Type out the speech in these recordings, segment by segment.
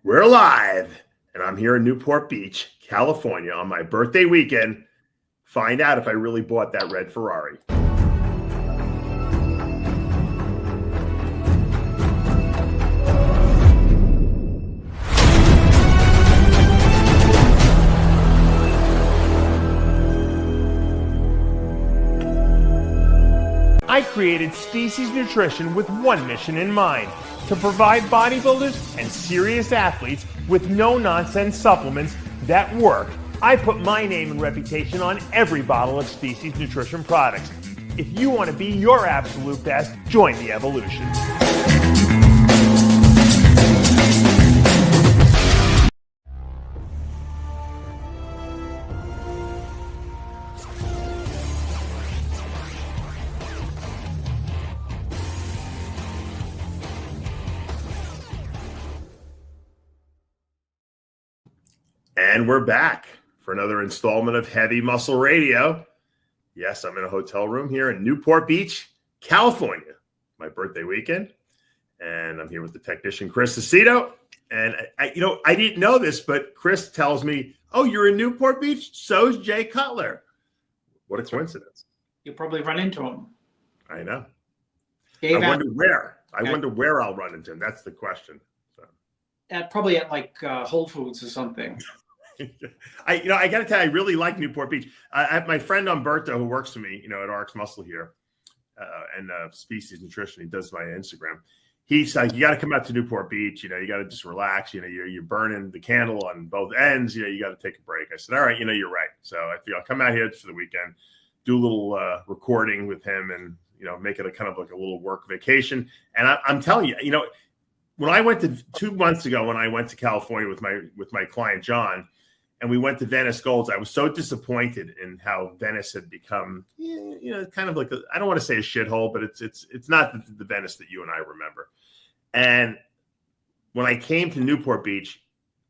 We're live, and I'm here in Newport Beach, California on my birthday weekend. Find out if I really bought that red Ferrari. I created Species Nutrition with one mission in mind: to provide bodybuilders and serious athletes with no-nonsense supplements that work. I put my name and reputation on every bottle of Species Nutrition products. If you want to be your absolute best, join the evolution. And we're back for another installment of Heavy Muscle Radio. Yes, I'm in a hotel room here in Newport Beach, California, my birthday weekend. And I'm here with the technician, Chris Aceto. And I didn't know this, but Chris tells me, oh, you're in Newport Beach? So's Jay Cutler. What a coincidence. You'll probably run into him. I know. I wonder where I'll run into him. That's the question. Probably at like Whole Foods or something. I got to tell you, I really like Newport Beach. I have my friend Umberto, who works for me, at RX Muscle here, and Species Nutrition. He does my Instagram. He's like, you got to come out to Newport Beach. You got to just relax. You're burning the candle on both ends. You got to take a break. I said, all right, you're right. So I feel I'll come out here for the weekend, do a little recording with him, and make it a kind of like a little work vacation. And I'm telling you, when I went to 2 months ago, when I went to California with my client John, and we went to Venice Golds, I was so disappointed in how Venice had become, kind of like I don't want to say a shithole, but it's not the Venice that you and I remember. And when I came to Newport Beach,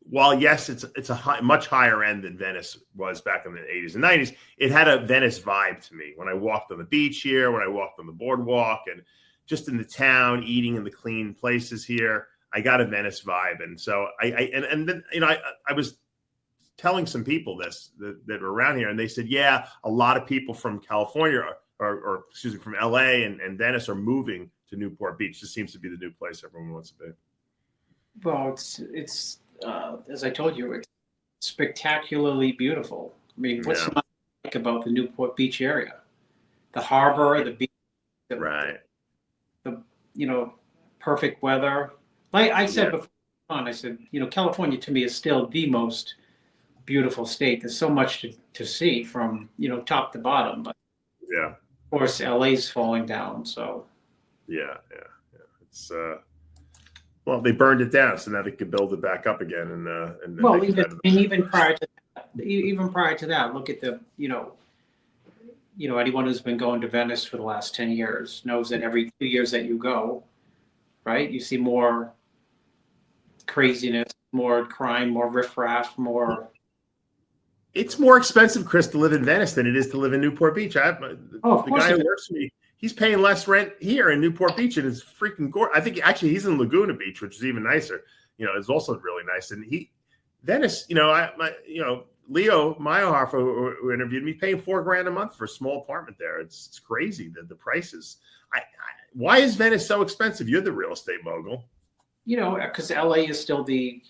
while yes, it's a much higher end than Venice was back in the 80s and 90s, it had a Venice vibe to me when I walked on the beach here, when I walked on the boardwalk, and just in the town, eating in the clean places here. I got a Venice vibe. And so I was telling some people this that were around here, and they said, yeah, a lot of people from California or from LA and Venice are moving to Newport Beach. This seems to be the new place everyone wants to be. Well, it's as I told you, it's spectacularly beautiful. I mean, what's not like about the Newport Beach area? The harbor, the beach, right. The perfect weather. Like I said before, I said, California to me is still the most beautiful state. There's so much to see from top to bottom, but of course LA's falling down. So it's well, they burned it down, so now they could build it back up again. And well, even prior to that, look at the anyone who's been going to Venice for the last 10 years knows that every 2 years that you go, right, you see more craziness, more crime, more riffraff, more. It's more expensive, Chris, to live in Venice than it is to live in Newport Beach. The guy who works for me, he's paying less rent here in Newport Beach, and it's freaking gorgeous. I think actually he's in Laguna Beach, which is even nicer. It's also really nice. And Venice, Leo Meyerhoff, who interviewed me, paying $4,000 a month for a small apartment there. It's crazy that the prices. Why is Venice so expensive? You're the real estate mogul. Because LA is still the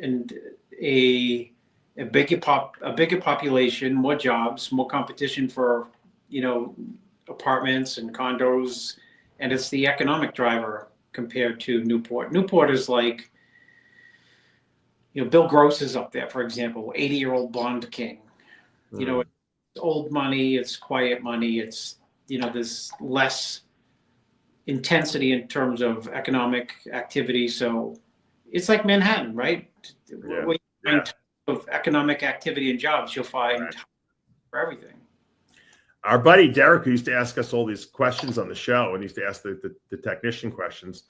and a bigger population, more jobs, more competition for apartments and condos, and it's the economic driver compared to Newport. Newport is like, Bill Gross is up there, for example, 80-year-old Bond King. It's old money, it's quiet money, it's there's less intensity in terms of economic activity. So it's like Manhattan, right? In terms of economic activity and jobs, you'll find for everything. Our buddy Derek, who used to ask us all these questions on the show, and he used to ask the technician questions,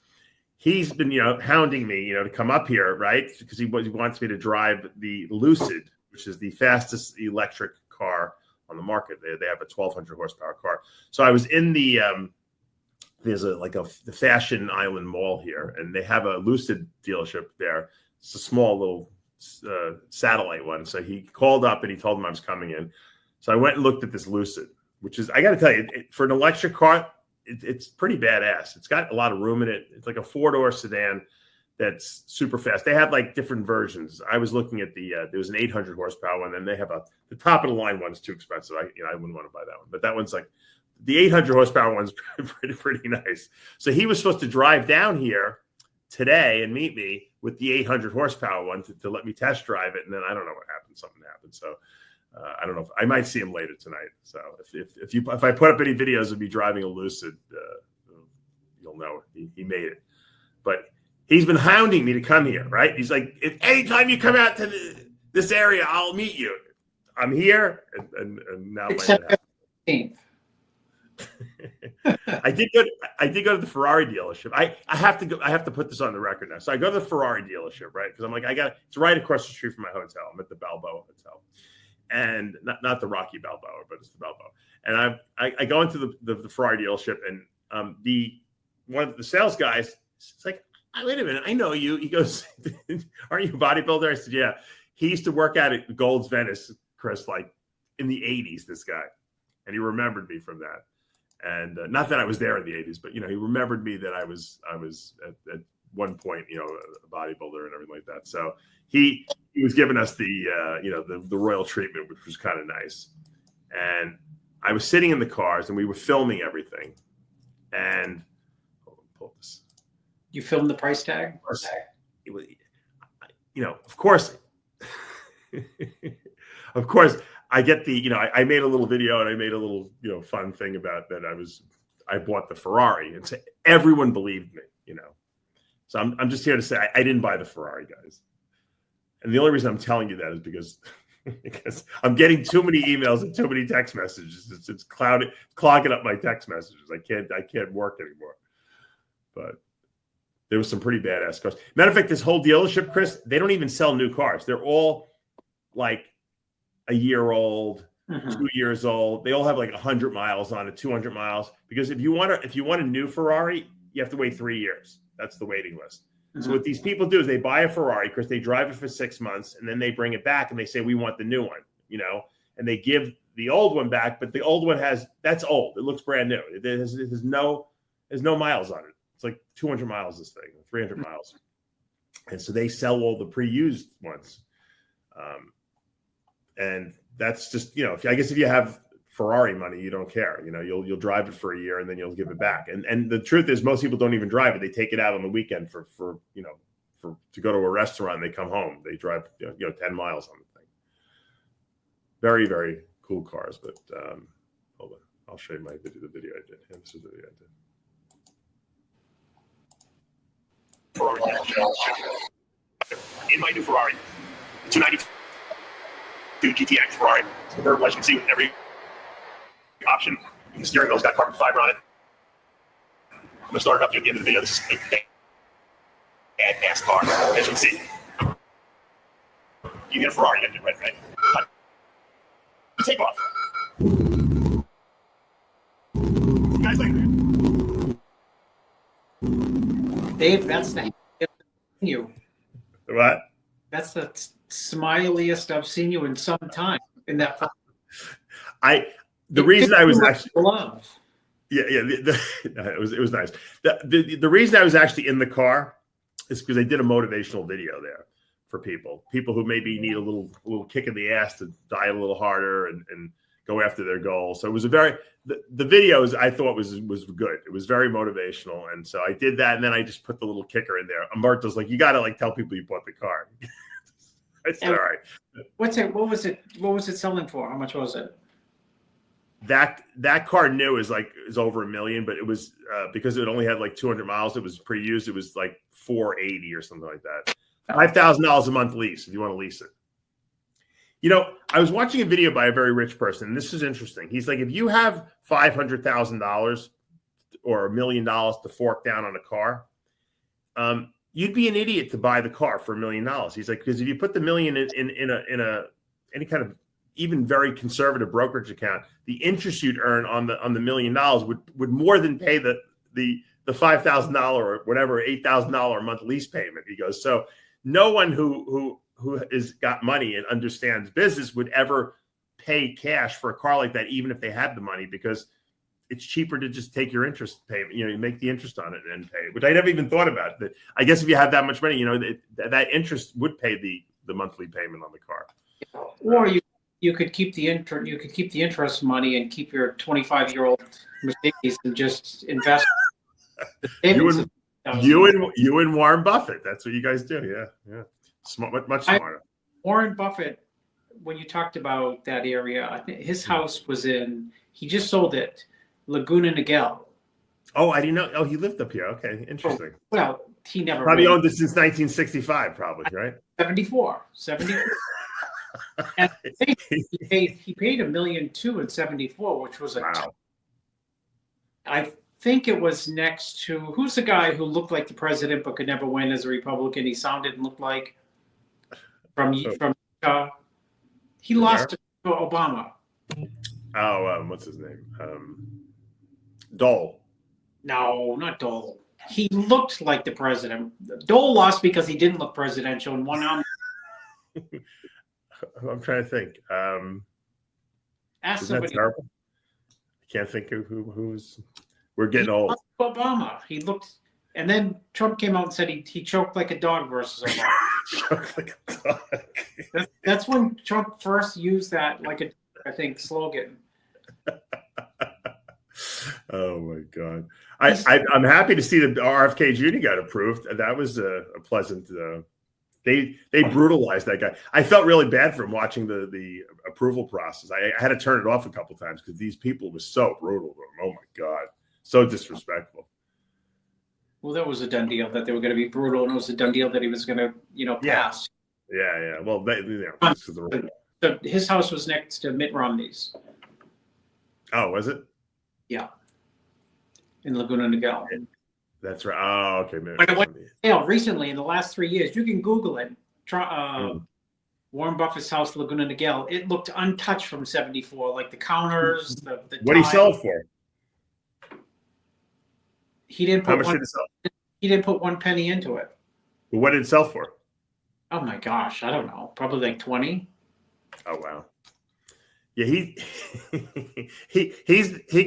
he's been hounding me to come up here, right? Because he wants me to drive the Lucid, which is the fastest electric car on the market. They have a 1,200 horsepower car. So I was in the there's the Fashion Island Mall here, and they have a Lucid dealership there. It's a small little satellite one. So he called up and he told him I was coming in. So I went and looked at this Lucid, which is, I got to tell you, for an electric car, it's pretty badass. It's got a lot of room in it. It's like a 4-door sedan that's super fast. They have like different versions. I was looking at there was an 800 horsepower one, and they have the top of the line one's too expensive. I wouldn't want to buy that one, but that one's like the 800 horsepower one's pretty nice. So he was supposed to drive down here today and meet me with the 800 horsepower one to let me test drive it. And then I don't know what happened. Something happened. So I don't know if I might see him later tonight. So if I put up any videos of me driving a Lucid, you'll know he made it. But he's been hounding me to come here, right? He's like, if anytime you come out to this area, I'll meet you. I'm here, and now Except I did go to the Ferrari dealership. I have to go. I have to put this on the record now. So I go to the Ferrari dealership, right? Because I'm like, it's right across the street from my hotel. I'm at the Balboa Hotel, and not the Rocky Balboa, but it's the Balboa. And I go into the Ferrari dealership, and one of the sales guys, it's like, wait a minute, I know you. He goes, aren't you a bodybuilder? I said, yeah. He used to work out at Gold's Venice, Chris, like in the 80s, this guy. And he remembered me from that. And not that I was there in the 80s, but, he remembered me that I was at one point, a bodybuilder and everything like that. So he was giving us the royal treatment, which was kind of nice. And I was sitting in the cars and we were filming everything. And pull this. You filmed the price tag? Of course, of course, I get I made a little video and I made a little, fun thing about that. I bought the Ferrari, and so everyone believed me, So I'm just here to say I didn't buy the Ferrari, guys. And the only reason I'm telling you that is because I'm getting too many emails and too many text messages. It's clogging up my text messages. I can't work anymore. But there was some pretty badass cars. Matter of fact, this whole dealership, Chris, they don't even sell new cars. They're all like a year old, 2 years old. They all have like 100 miles on it, 200 miles. Because if you want a new Ferrari, you have to wait 3 years. That's the waiting list. So what these people do is they buy a Ferrari because they drive it for 6 months, and then they bring it back and they say, we want the new one, and they give the old one back, but the old one that's old. It looks brand new. There's no miles on it. It's like 200 miles, this thing, 300 miles. And so they sell all the pre-used ones. And that's just, I guess if you have Ferrari money, you don't care. You'll drive it for a year and then you'll give it back. And the truth is most people don't even drive it. They take it out on the weekend for to go to a restaurant. They come home. They drive 10 miles on the thing. Very, very cool cars. But hold on. I'll show you the video I did. And this is the video I did. In my new Ferrari, 292 GTX Ferrari. As you can see, with every option, the steering wheel's got carbon fiber on it. I'm going to start it up at the end of the video. This is a badass car. As you can see, you get a Ferrari, you get it right. Take off. See you guys later. Dave, that's the you. What? That's the smiliest I've seen you in some time. In that, the reason I was actually love. Yeah, it was nice. The reason I was actually in the car is because I did a motivational video there for people who maybe need a little kick in the ass to diet a little harder and go after their goals. So it was the videos I thought was good. It was very motivational. And so I did that. And then I just put the little kicker in there. Umberto's like, you got to tell people you bought the car. I said, all right. What was it selling for? How much was it? That car new is over $1 million, but it was because it only had like 200 miles. It was pre-used. It was like $480 or something like that. $5,000 a month lease if you want to lease it. I was watching a video by a very rich person, and this is interesting. He's like, if you have $500,000 or $1 million to fork down on a car, you'd be an idiot to buy the car for $1 million. He's like, because if you put the million in any kind of even very conservative brokerage account, the interest you'd earn on the $1 million would more than pay the the $5,000 or whatever $8,000 a month lease payment. He goes, so no one who has got money and understands business would ever pay cash for a car like that, even if they had the money, because it's cheaper to just take your interest payment. You make the interest on it and pay it, which I never even thought about. That I guess if you have that much money, that interest would pay the monthly payment on the car. Or you could keep the interest money and keep your 25-year-old Mercedes and just invest. You and Warren Buffett. That's what you guys do. Yeah. Smart, much smarter. Warren Buffett, when you talked about that area, I think his house was he just sold it, Laguna Niguel. Oh, I didn't know. Oh, he lived up here. Okay, interesting. Well, he never probably owned this since 1965, probably, right? 74. And I think he paid $1.2 million in 74, which was wow. I think it was next to, who's the guy who looked like the president but could never win as a Republican? He sounded and looked like from he lost to Obama. Oh, what's his name? Dole. No, not Dole. He looked like the president. Dole lost because he didn't look presidential and won on. I'm trying to think. Ask isn't somebody. that terrible? I can't think of who's. We're getting old. Obama. He looked, and then Trump came out and said he choked like a dog versus Obama. Choked like a dog. That's when Trump first used that, I think, slogan. Oh my God! I'm happy to see that RFK Jr. got approved. That was a pleasant. They brutalized that guy. I felt really bad for him watching the approval process. I had to turn it off a couple of times because these people were so brutal to him. Oh my God, so disrespectful. Well, that was a done deal that they were going to be brutal, and it was a done deal that he was going to, pass. Yeah. Well, so his house was next to Mitt Romney's. Oh, was it? Yeah. In Laguna Niguel. That's right. Oh, okay. When I went recently, in the last 3 years, you can Google it. Warren Buffett's house, Laguna Niguel. It looked untouched from 74, like the counters, the what did he sell it for? He didn't put How much did it sell? He didn't put one penny into it. Well, what did it sell for? Oh my gosh, I don't know. Probably like 20. Oh wow. Yeah, he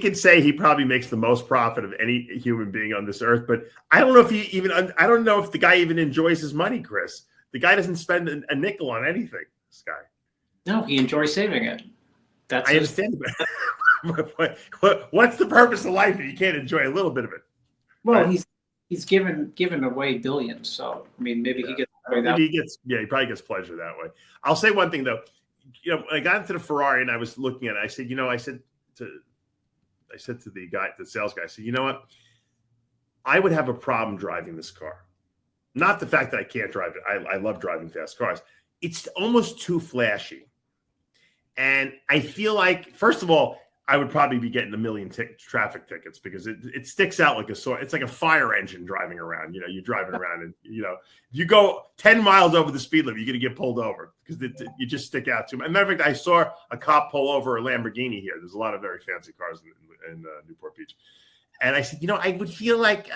could say he probably makes the most profit of any human being on this earth, but I don't know if I don't know if the guy even enjoys his money, Chris. The guy doesn't spend a nickel on anything. This guy. No, he enjoys saving it. I understand. What's the purpose of life if you can't enjoy a little bit of it? Well, right? He's given away billions, so I mean, maybe he gets away that. He probably gets pleasure that way. I'll say one thing though. When I got into the Ferrari and I was looking at it, I said, I said to the sales guy, I said, you know what? I would have a problem driving this car. Not the fact that I can't drive it. I love driving fast cars. It's almost too flashy. And I feel like, first of all, I would probably be getting 1 million traffic tickets because it sticks out like it's like a fire engine driving around. You're driving around and, if you go 10 miles over the speed limit, you're going to get pulled over because you just stick out too much. As a matter of fact, I saw a cop pull over a Lamborghini here. There's a lot of very fancy cars in Newport Beach. And I said, I would feel like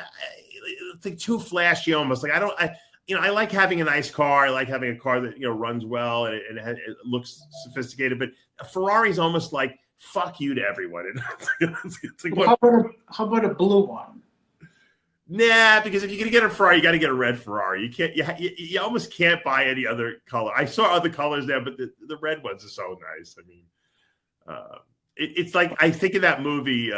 it's like too flashy almost. Like I like having a nice car. I like having a car that, runs well and it looks sophisticated. But a Ferrari is almost like, fuck you to everyone. It's like, how about a blue one? Nah, because if you're gonna get a Ferrari, you got to get a red Ferrari. You can't. You almost can't buy any other color. I saw other colors there, but the red ones are so nice. I mean, it's like I think of that movie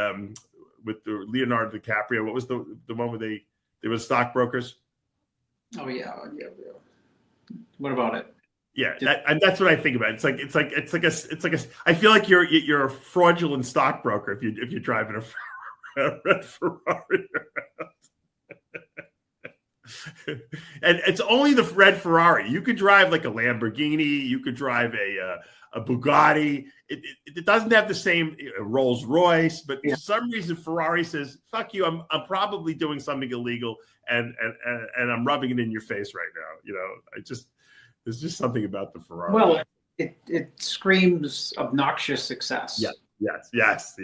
with the Leonardo DiCaprio. What was the one where they were stockbrokers? Oh yeah. What about it? Yeah, that's what I think about. It's like a. I feel like you're a fraudulent stockbroker if you're driving a red Ferrari. And it's only the red Ferrari. You could drive like a Lamborghini. You could drive a Bugatti. It doesn't have the same Rolls Royce, but for some reason Ferrari says, "Fuck you! I'm probably doing something illegal, and I'm rubbing it in your face right now." There's just something about the Ferrari. Well, it screams obnoxious success. Yeah, Yes.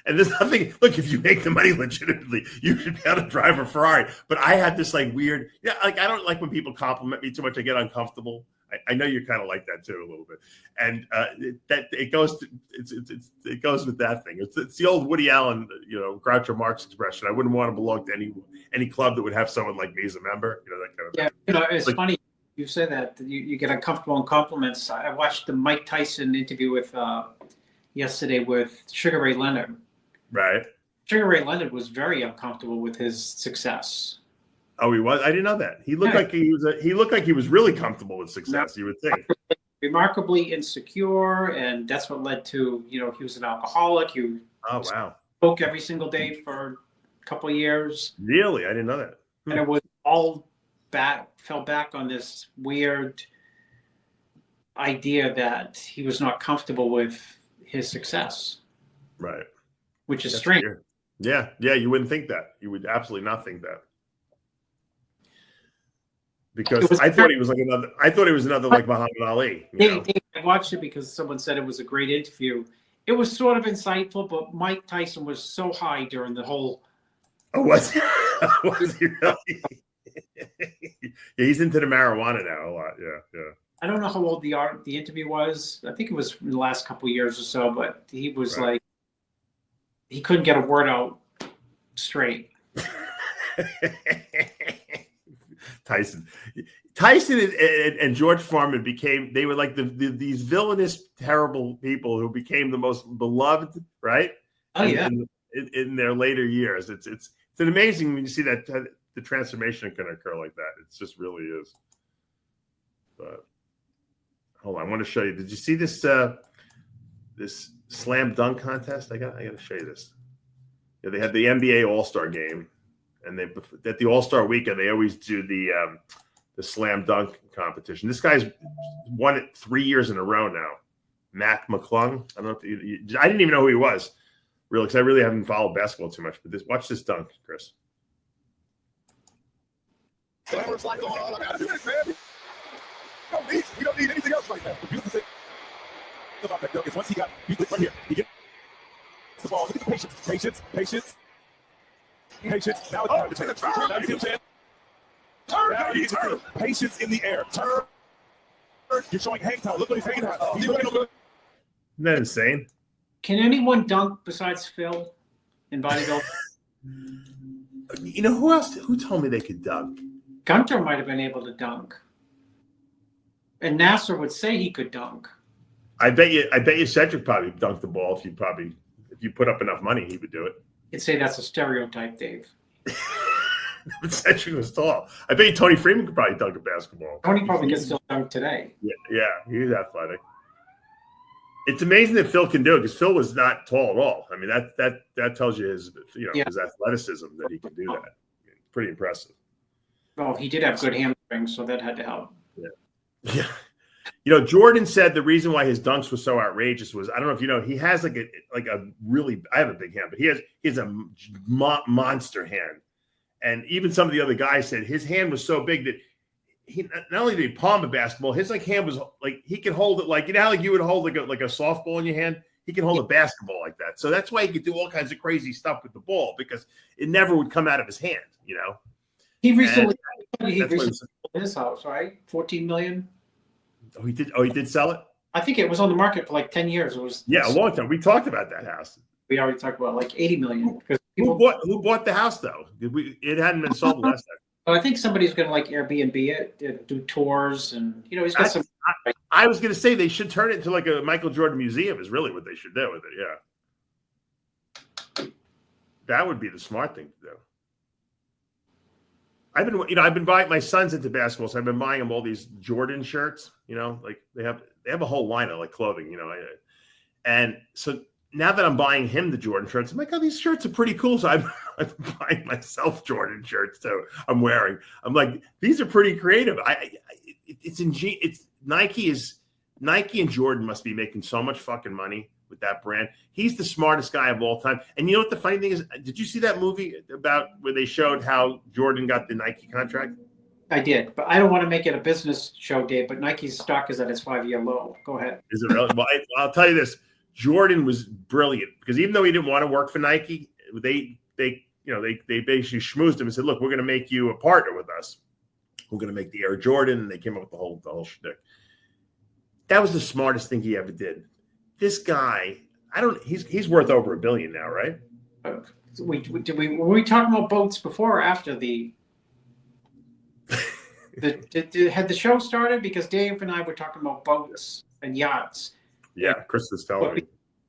And there's nothing. Look, if you make the money legitimately, you should be able to drive a Ferrari. But I had this like weird, like I don't like when people compliment me too much. I get uncomfortable. I know you're kind of like that too a little bit, and it goes with that thing. It's the old Woody Allen, Groucho Marx expression. I wouldn't want to belong to any club that would have someone like me as a member. That kind of thing. It's funny you say that you get uncomfortable in compliments. I watched the Mike Tyson interview with yesterday with Sugar Ray Leonard. Right. Sugar Ray Leonard was very uncomfortable with his success. Oh, he was? I didn't know that. He looked like he looked like he was really comfortable with success, you would think. Remarkably insecure, and that's what led to, he was an alcoholic. Oh, wow. Spoke every single day for a couple of years. Really? I didn't know that. And it was all fell back on this weird idea that he was not comfortable with his success. Right. Which is strange. Weird. Yeah, you wouldn't think that. You would absolutely not think that. Because I thought he was another like Muhammad Ali. I watched it because someone said it was a great interview. It was sort of insightful, but Mike Tyson was so high during the whole. Oh, was he? Was he really? Yeah, he's into the marijuana now a lot. Yeah. I don't know how old the interview was. I think it was in the last couple of years or so, but he was like, he couldn't get a word out straight. Tyson and George Foreman they were like these villainous, terrible people who became the most beloved, right? Oh yeah. In their later years, it's an amazing when you see that the transformation can occur like that. It just really is. But hold on, I want to show you. Did you see this this slam dunk contest? I got to show you this. Yeah, they had the NBA All-Star game. And at the All-Star weekend, they always do the slam dunk competition. This guy's won it 3 years in a row now. Mac McClung. I don't know if I didn't even know who he was, really, because I really haven't followed basketball too much. But watch this dunk, Chris. We don't need anything else right now. The beautiful thing about that dunk is once he got right here, he gets the ball. Look at the patience. Now it's time to take a turn. Now you see what I'm saying? Now you turn. Patience in the air. Turn. You're showing hang time. Look what he's hanging on. He's looking over. Isn't that insane? Can anyone dunk besides Phil in bodybuilding? Who else? Who told me they could dunk? Gunter might have been able to dunk. And Nasser would say he could dunk. I bet you Cedric probably dunked the ball if you put up enough money, he would do it. You'd say that's a stereotype, Dave. But Cedric was tall. I bet you Tony Freeman could probably dunk a basketball. Tony probably can still dunk today. Yeah, he's athletic. It's amazing that Phil can do it because Phil was not tall at all. I mean, that tells you his athleticism that he can do that. Pretty impressive. Well, he did have good hamstrings, so that had to help. Yeah. Jordan said the reason why his dunks were so outrageous was, I don't know if you know, he has like a really, I have a big hand, but he has a monster hand. And even some of the other guys said his hand was so big that he not only did he palm a basketball, his hand was like, he could hold it like, how like you would hold like a softball in your hand. He can hold a basketball like that. So that's why he could do all kinds of crazy stuff with the ball because it never would come out of his hand, He recently sold his house, right? $14 million. Oh, he did sell it? I think it was on the market for like 10 years. It was a long time. We talked about that house. We already talked about like $80 million. Who bought the house though? It hadn't been sold last time. But I think somebody's going to like Airbnb it, do tours, and he's got some. I was going to say they should turn it into like a Michael Jordan museum. Is really what they should do with it. Yeah, that would be the smart thing to do. I've been buying, my son's into basketball, so I've been buying him all these Jordan shirts. Like they have a whole line of like clothing. And so now that I'm buying him the Jordan shirts, I'm like, oh, these shirts are pretty cool. So I'm buying myself Jordan shirts too. I'm wearing. I'm like, these are pretty creative. It's Nike and Jordan must be making so much fucking money with that brand. He's the smartest guy of all time. And you know what the funny thing is? Did you see that movie about where they showed how Jordan got the Nike contract? I did, but I don't want to make it a business show, Dave, but Nike's stock is at its 5-year low. Go ahead. Is it really? Well, I'll tell you this. Jordan was brilliant because even though he didn't want to work for Nike, they basically schmoozed him and said, "Look, we're going to make you a partner with us. We're going to make the Air Jordan," and they came up with the whole shtick. That was the smartest thing he ever did. This guy, he's worth over $1 billion now, right? Were we talking about boats before or after the had the show started? Because Dave and I were talking about boats and yachts. Yeah, Chris was telling me.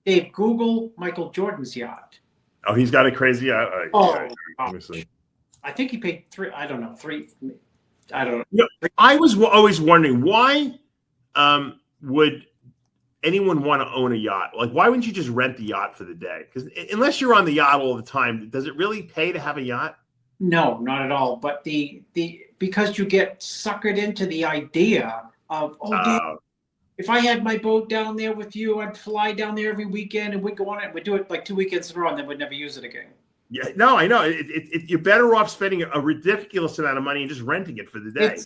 Dave, Google Michael Jordan's yacht. Oh, he's got a crazy yacht. I think he paid three. I don't know. I was always wondering why would anyone want to own a yacht? Like, why wouldn't you just rent the yacht for the day? Because unless you're on the yacht all the time, does it really pay to have a yacht? No, not at all. But because you get suckered into the idea of Dave, if I had my boat down there with you, I'd fly down there every weekend and we'd go on it. We'd do it like 2 weekends in a row and then we'd never use it again. Yeah, no, I know. You're better off spending a ridiculous amount of money and just renting it for the day.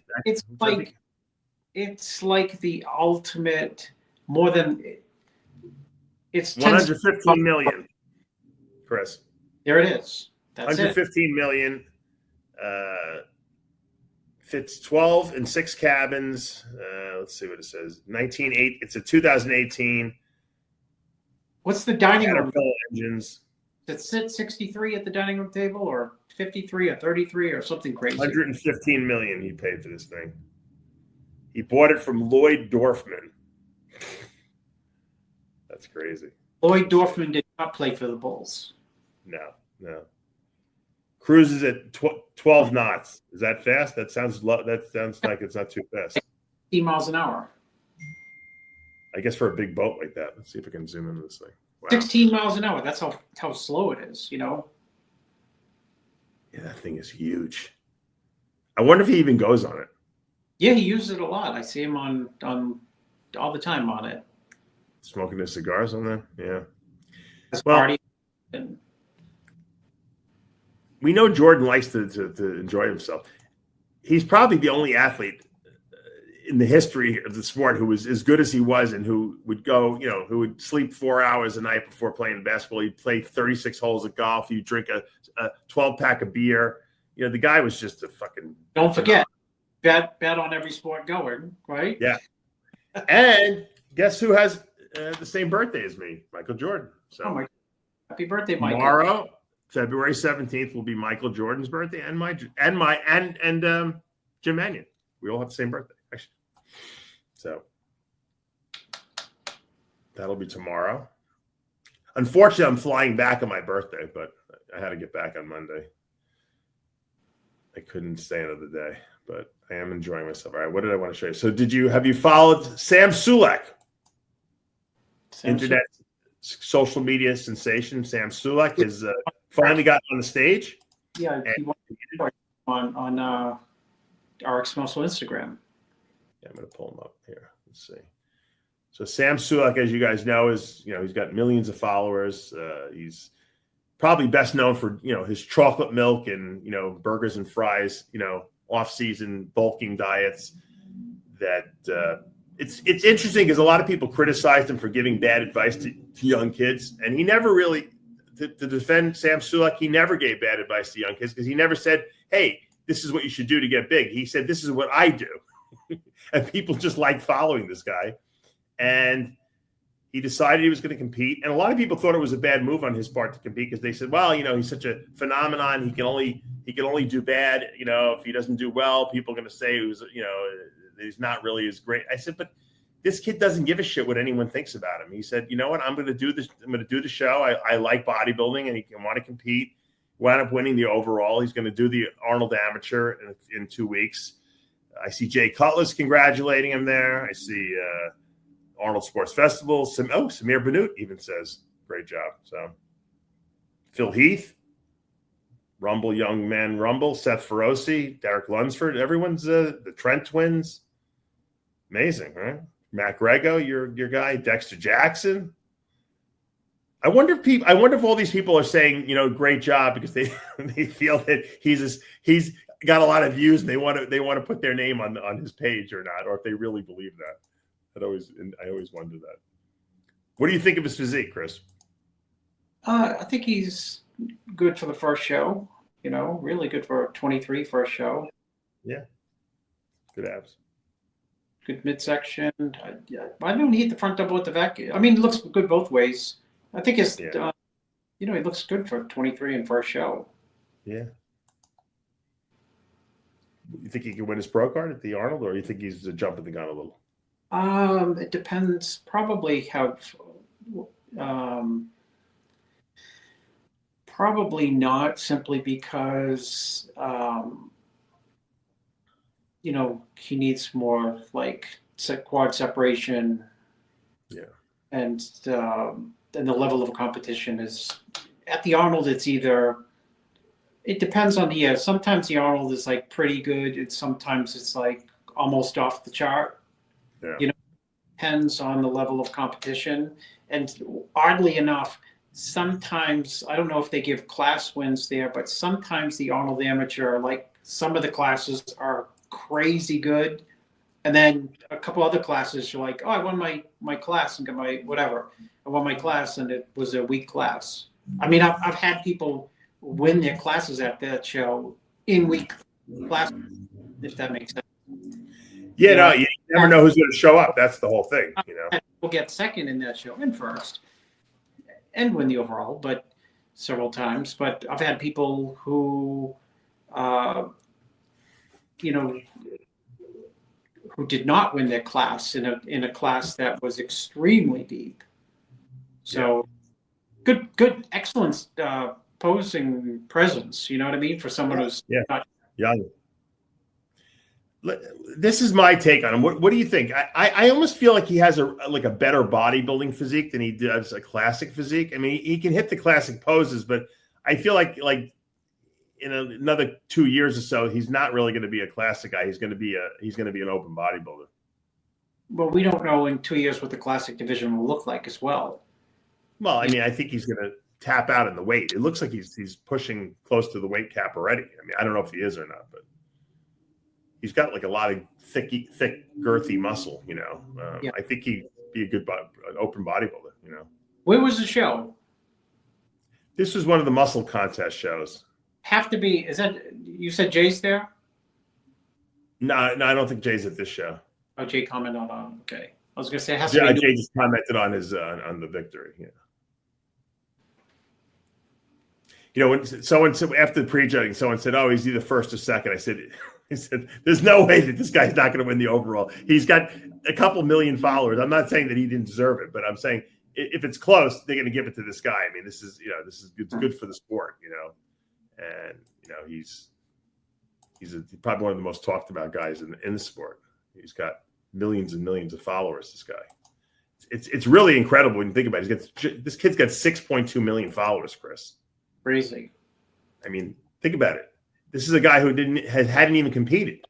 It's like the ultimate more than it's 115 million, Chris. There it is. That's 115 million. Fits 12 and 6 cabins. Let's see what it says. 1908. It's a 2018. What's the dining room? Engines. Does it sit 63 at the dining room table, or 53, or 33, or something crazy? 115 million he paid for this thing. He bought it from Lloyd Dorfman. That's crazy. Lloyd Dorfman did not play for the Bulls. No. Cruises at 12 knots. Is that fast? That sounds like it's not too fast. 18 miles an hour. I guess for a big boat like that. Let's see if I can zoom into this thing. Wow. 16 miles an hour. That's how slow it is, Yeah, that thing is huge. I wonder if he even goes on it. Yeah, he uses it a lot. I see him on all the time on it. Smoking his cigars on there? Yeah. Party. We know Jordan likes to enjoy himself. He's probably the only athlete in the history of the sport who was as good as he was and who would go, who would sleep 4 hours a night before playing basketball. He'd play 36 holes of golf. He'd drink a 12-pack of beer. The guy was just a fucking... Don't forget, bet on every sport going, right? Yeah. And guess who has the same birthday as me? Michael Jordan. So happy birthday, Michael. Tomorrow, February 17th, will be Michael Jordan's birthday and Jim Mannion. We all have the same birthday, actually. So that'll be tomorrow. Unfortunately, I'm flying back on my birthday, but I had to get back on Monday. I couldn't stay another day, but I am enjoying myself. All right, what did I want to show you? So have you followed Sam Sulek? Internet social media sensation Sam Sulek has finally gotten on the stage. Yeah, he on RX Muscle Instagram. Yeah, I'm going to pull him up here. Let's see. So Sam Sulek, as you guys know, is he's got millions of followers. He's probably best known for his chocolate milk and burgers and fries. Off-season bulking diets. That it's interesting because a lot of people criticized him for giving bad advice to young kids, and he never really to defend Sam Sulek. He never gave bad advice to young kids because he never said, "Hey, this is what you should do to get big." He said, "This is what I do," and people just like following this guy. And he decided he was going to compete, and a lot of people thought it was a bad move on his part to compete because they said, "Well, he's such a phenomenon. He can only do bad. If he doesn't do well, people are going to say he's not really as great." I said, "But this kid doesn't give a shit what anyone thinks about him." He said, "You know what? I'm going to do this. I'm going to do the show. I like bodybuilding, and he can want to compete." Wound up winning the overall. He's going to do the Arnold Amateur in 2 weeks. I see Jay Cutler's congratulating him there. I see Arnold Sports Festival. Samir Bannout even says, "Great job." So Phil Heath, Rumble, Young Man Rumble, Seth Feroci, Derek Lunsford. Everyone's the Trent twins. Amazing, right? Matt Grego, your guy, Dexter Jackson. I wonder if all these people are saying, great job because they feel that he's got a lot of views and they want to put their name on his page or not, or if they really believe that. I always wonder that. What do you think of his physique, Chris? I think he's good for the first show. Really good for 23 first show. Yeah, good abs. Good midsection. I don't need the front double at the back. I mean, it looks good both ways. I think it's, he looks good for 23 and first show. Yeah. You think he can win his pro card at the Arnold, or you think he's jumping the gun a little? It depends. Probably probably not, simply because he needs more like quad separation. Yeah. And the level of competition is at the Arnold. It depends on the year. Sometimes the Arnold is like pretty good, and sometimes it's like almost off the chart. Yeah. Depends on the level of competition. And oddly enough, sometimes, I don't know if they give class wins there, but sometimes the Arnold Amateur, like some of the classes are crazy good. And then a couple other classes, you're like, oh, I won my class and got my whatever. I won my class and it was a weak class. I mean, I've had people win their classes at that show in weak class, if that makes sense. Yeah, no, you never know who's going to show up. That's the whole thing, We'll get second in that show and first and win the overall, but several times. But I've had people who, who did not win their class in a class that was extremely deep. So good, excellent posing presence. You know what I mean? For someone who's not young. This is my take on him. What do you think? I almost feel like he has a better bodybuilding physique than he does a classic physique. I mean, he can hit the classic poses, but I feel like in another 2 years or so, he's not really going to be a classic guy. He's going to be an open bodybuilder. Well, we don't know in 2 years what the classic division will look like as well. Well, I mean, I think he's going to tap out in the weight. It looks like he's pushing close to the weight cap already. I mean, I don't know if he is or not, but he's got like a lot of thick, girthy muscle. I think he'd be a good an open bodybuilder. Where was the show? This was one of the muscle contest shows. Have to be. Is that, you said Jay's there? No, I don't think Jay's at this show. Oh, Jay commented on. Okay, I was gonna say it has to be. Jay just commented on his on the victory. When someone said after the prejudging, someone said, "Oh, he's either first or second." I said, "There's no way that this guy's not going to win the overall. He's got a couple million followers. I'm not saying that he didn't deserve it, but I'm saying if it's close, they're going to give it to this guy. I mean, this is good for the sport, and he's probably one of the most talked about guys in the sport. He's got millions and millions of followers. This guy, it's really incredible when you think about it. This kid's got 6.2 million followers, Chris. Crazy. I mean, think about it. This is a guy who hadn't even competed.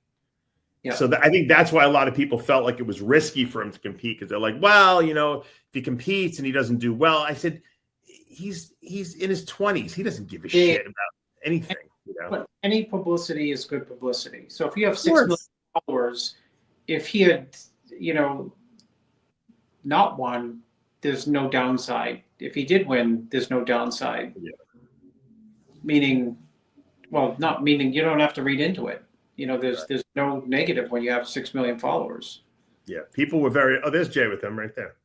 Yeah. So I think that's why a lot of people felt like it was risky for him to compete, because they're like, well, if he competes and he doesn't do well. I said, he's in his 20s. He doesn't give a shit about anything. But any publicity is good publicity. So if you have 6 million followers, if he had, not won, there's no downside. If he did win, there's no downside. Yeah. Not meaning you don't have to read into it. There's no negative when you have 6 million followers. Yeah, people were there's Jay with him right there.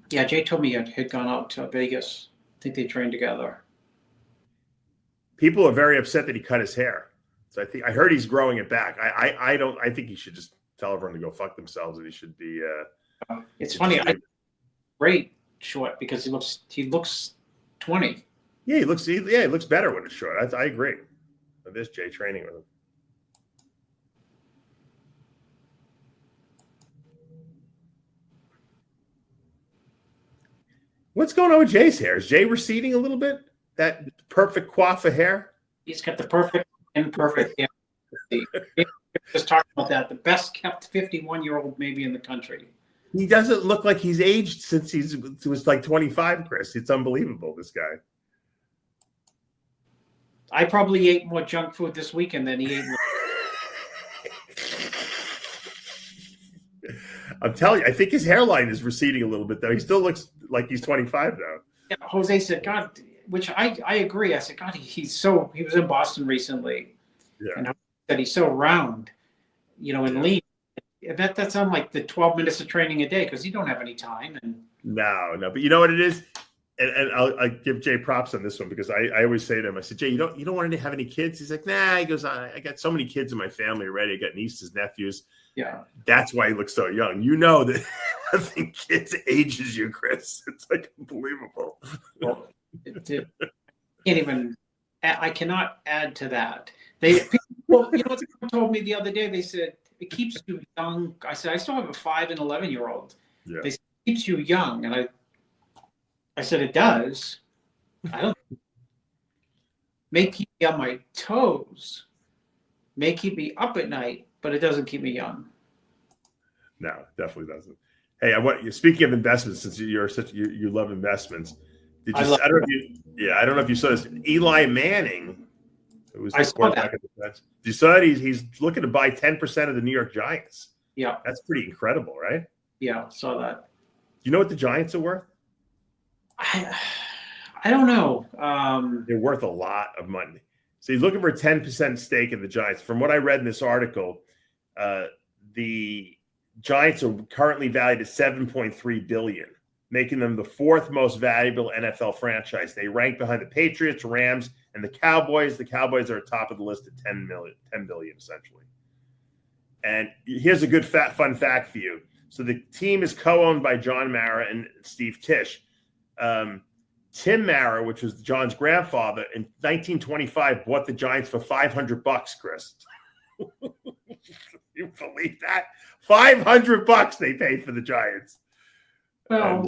Yeah, Jay told me he had gone out to Vegas. I think they trained together. People are very upset that he cut his hair. So I heard he's growing it back. I think he should just tell everyone to go fuck themselves, and he should be. It's funny. Great short, because he looks 20. Yeah, he looks better when it's short. I agree. There's Jay training with him. What's going on with Jay's hair? Is Jay receding a little bit? That perfect coif of hair? He's got the perfect imperfect hair. Just talking about that. The best kept 51-year-old maybe in the country. He doesn't look like he's aged since he was like 25, Chris. It's unbelievable, this guy. I probably ate more junk food this weekend than he ate. I'm telling you, I think his hairline is receding a little bit, though. He still looks like he's 25 though. Yeah, Jose said, God, which I agree. I said, God, he was in Boston recently. Yeah. And I said he's so round, and lean. That's on like the 12 minutes of training a day because you don't have any time. And no, but you know what it is? And I'll give Jay props on this one because I always say to him, I said, Jay, you don't want to have any kids? He's like, nah. He goes, I got so many kids in my family already. I got nieces, nephews. Yeah. That's why he looks so young. You know that having kids ages you, Chris. It's like unbelievable. Well, I cannot add to that. What someone told me the other day, they said, it keeps you young. I said, I still have a 5 and 11-year-old. Yeah. They said, it keeps you young. And I said, it does. I don't. May keep me on my toes. May keep me up at night, but it doesn't keep me young. No, definitely doesn't. Hey, speaking of investments, since you love investments, I don't know if you saw this. Eli Manning, who was the quarterback of the Jets. You saw that he's looking to buy 10% of the New York Giants. Yeah, that's pretty incredible, right? Yeah, saw that. You know what the Giants are worth? I don't know. They're worth a lot of money. So he's looking for a 10% stake in the Giants. From what I read in this article, the Giants are currently valued at $7.3 billion, making them the fourth most valuable NFL franchise. They rank behind the Patriots, Rams, and the Cowboys. The Cowboys are at top of the list at $10 billion, essentially. And here's a good fun fact for you. So the team is co-owned by John Mara and Steve Tisch. Tim Mara, which was John's grandfather, in 1925 bought the Giants for $500, Chris. You believe that? $500 they paid for the Giants. Well,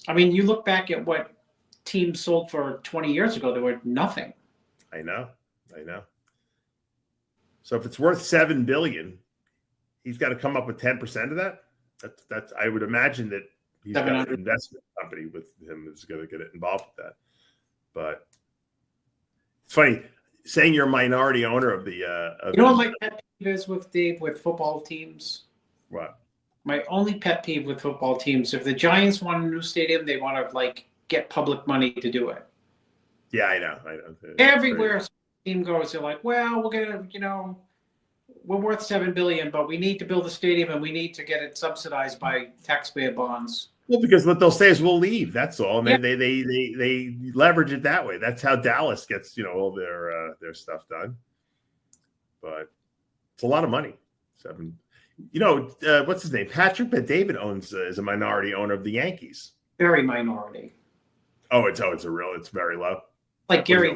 you look back at what teams sold for 20 years ago, they were nothing. I know. So if it's worth $7 billion, he's got to come up with 10% of that. That's I would imagine that he's got an investment company with him that's going to get involved with that. But it's funny saying you're a minority owner of the. What my pet peeve is with football teams? What? My only pet peeve with football teams: if the Giants want a new stadium, they want to get public money to do it. Yeah, I know. Everywhere a team goes, they're like, "Well, we're gonna, we're worth $7 billion, but we need to build a stadium and we need to get it subsidized by taxpayer bonds." Well, because what they'll say is we'll leave. That's all. And they leverage it that way. That's how Dallas gets all their stuff done. But it's a lot of money. What's his name? Patrick Bet-David is a minority owner of the Yankees. Very minority. It's very low. Like Gary.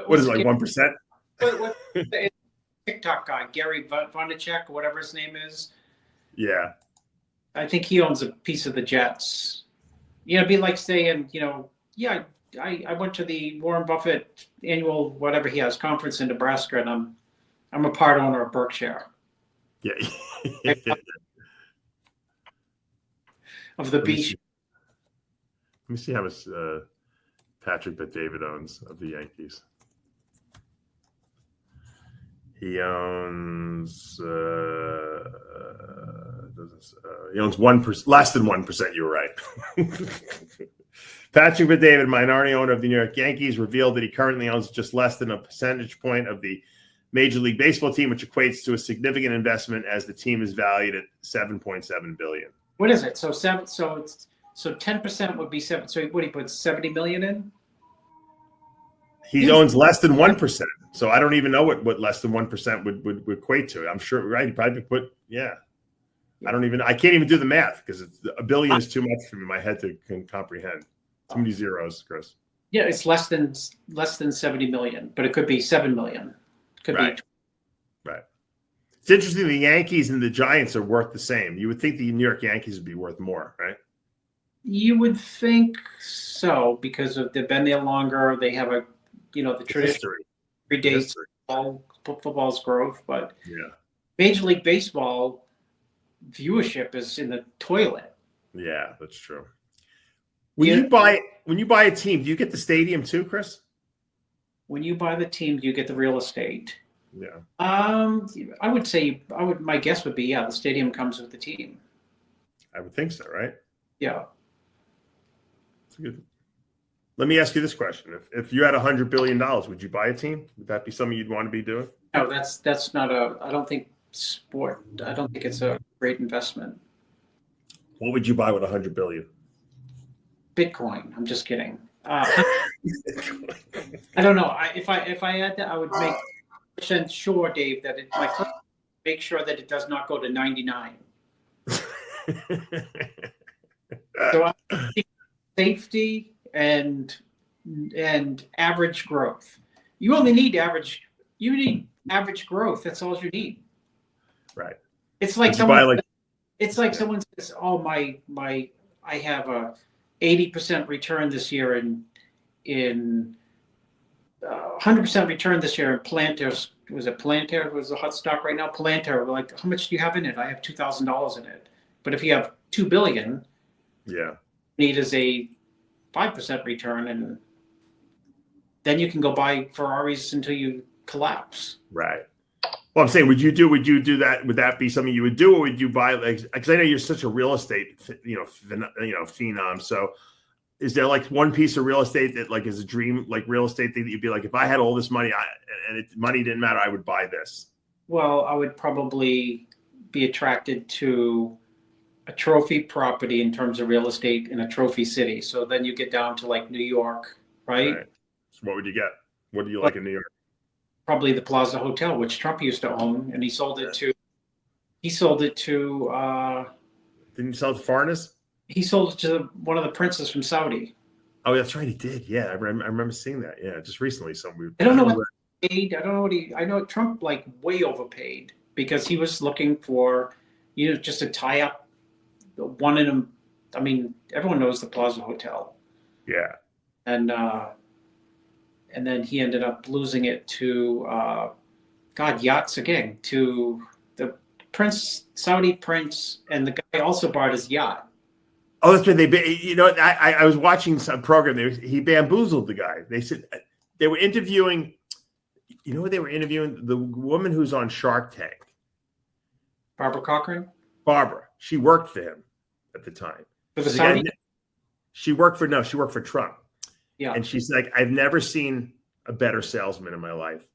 What is it, like 1%? What TikTok guy, Gary Vaynerchuk, or whatever his name is. Yeah. I think he owns a piece of the Jets. It'd be like saying, I went to the Warren Buffett annual whatever he has conference in Nebraska, and I'm a part owner of Berkshire. Yeah. Of the beach. Let me see how much Patrick Bet-David owns of the Yankees. He owns he owns 1%, less than 1%. You were right. Patrick Bet-David, minority owner of the New York Yankees, revealed that he currently owns just less than a percentage point of the Major League Baseball team, which equates to a significant investment, as the team is valued at $7.7 billion. What is it? So 10% would be seven. So what, he put $70 million in? He owns less than 1%. So I don't even know what less than 1% would equate to. I'm sure, right? He probably put, I can't even do the math because $1 billion is too much for me, my head to comprehend. Too many zeros, Chris. Yeah, it's less than 70 million, but it could be 7 million. Could be. Right. It's interesting. The Yankees and the Giants are worth the same. You would think the New York Yankees would be worth more, right? You would think so because they've been there longer. They have the tradition predates football's growth, but Major League Baseball viewership is in the toilet. Yeah, that's true. When you buy a team, do you get the stadium too, Chris? When you buy the team, you get the real estate. Yeah. I would say my guess would be, yeah, the stadium comes with the team. I would think so, right? Yeah. That's good. Let me ask you this question: If you had $100 billion, would you buy a team? Would that be something you'd want to be doing? No, that's not I don't think sport. I don't think it's a great investment. What would you buy with $100 billion? Bitcoin. I'm just kidding. I don't know. If I had that, I would make % sure, Dave, that my first make sure that it does not go to 99. So I think safety and average growth. You only need average. You need average growth. That's all you need. Right. It's like someone. It's like someone says, "Oh, I have a 80% return this year in 100% return this year in Palantir." Was it Palantir? Was the hot stock right now? Palantir. Like, how much do you have in it? I have $2,000 in it. But if you have $2 billion, need is a 5% return, and then you can go buy Ferraris until you collapse. Right. Well, I'm saying, would you do that? Would that be something you would do, or would you buy? Like, because I know you're such a real estate, phenom. So, is there like one piece of real estate that like is a dream, like real estate thing that you'd be like, if I had all this money money didn't matter, I would buy this? Well, I would probably be attracted to a trophy property in terms of real estate in a trophy city. So then you get down to like New York, right? So what would you get? What do you like in New York? Probably the Plaza Hotel, which Trump used to own, and he sold it to. Didn't you sell it to foreigners? He sold it to one of the princes from Saudi. Oh, that's right, he did. Yeah, I remember seeing that. Yeah, just recently. I don't know what he paid. I don't know what I know Trump like way overpaid because he was looking for, just to tie up one of them. I mean, everyone knows the Plaza Hotel. Yeah. And then he ended up losing it to Yachts again, to the Saudi prince, and the guy also bought his yacht. Oh, that's right. I was watching some program. He bamboozled the guy. They said they were interviewing. You know what they were interviewing? The woman who's on Shark Tank. Barbara Cochran? Barbara. She worked for him at the time. For the Saudi? She worked for Trump. Yeah. And she's like, I've never seen a better salesman in my life.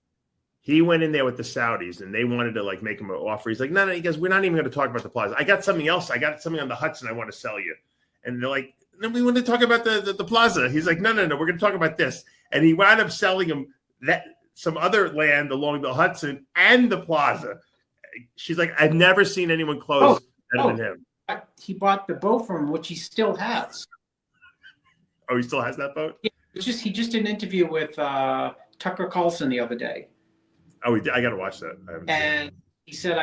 He went in there with the Saudis and they wanted to like make him an offer. He's like, no, he goes, we're not even going to talk about the plaza. I got something else. I got something on the Hudson I want to sell you. And they're like, no, we want to talk about the plaza. He's like, no, we're going to talk about this. And he wound up selling him some other land along the Hudson and the plaza. She's like, I've never seen anyone close better than him. He bought the boat from him, which he still has. Oh, he still has that boat? Yeah, he just did an interview with Tucker Carlson the other day. Oh, I got to watch that. And he said,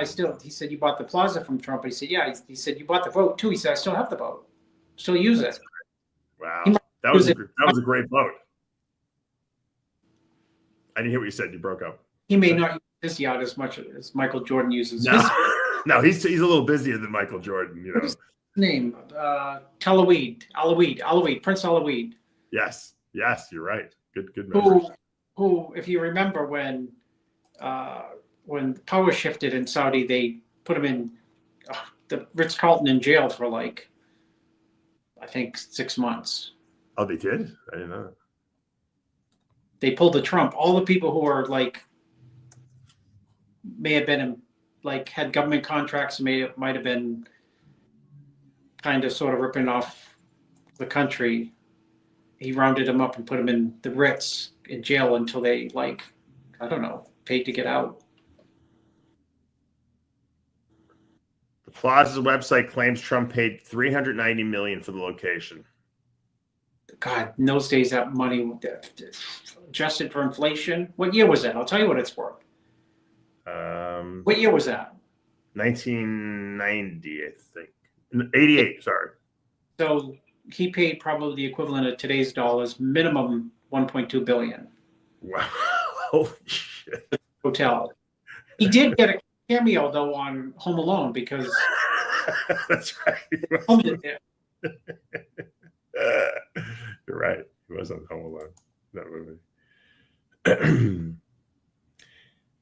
you bought the plaza from Trump. He said, yeah. He said, you bought the boat too. He said, I still have the boat. Still use it. Wow. That was a great boat. I didn't hear what you said. You broke up. He may not use his yacht as much as Michael Jordan uses his. No, he's a little busier than Michael Jordan, What is his name? Alaweed, Prince Alaweed. Yes, you're right. Good memory. Who, if you remember when power shifted in Saudi, they put him in the Ritz-Carlton in jail for like, I think 6 months. Oh, they did? I didn't know that. They pulled the Trump. All the people who are like, may have been had government contracts, might have been kind of sort of ripping off the country. He rounded them up and put them in the Ritz in jail until they I don't know, paid to get out. The Plaza's website claims Trump paid $390 million for the location. God, in those days, that money adjusted for inflation. What year was that? I'll tell you what it's worth. What year was that? 1990, I think. 88, sorry. So he paid probably the equivalent of today's dollars, minimum $1.2 billion. Wow. Holy shit. Hotel. He did get a cameo, though, on Home Alone because... That's right. Home did it. You're right. He was on Home Alone. That movie.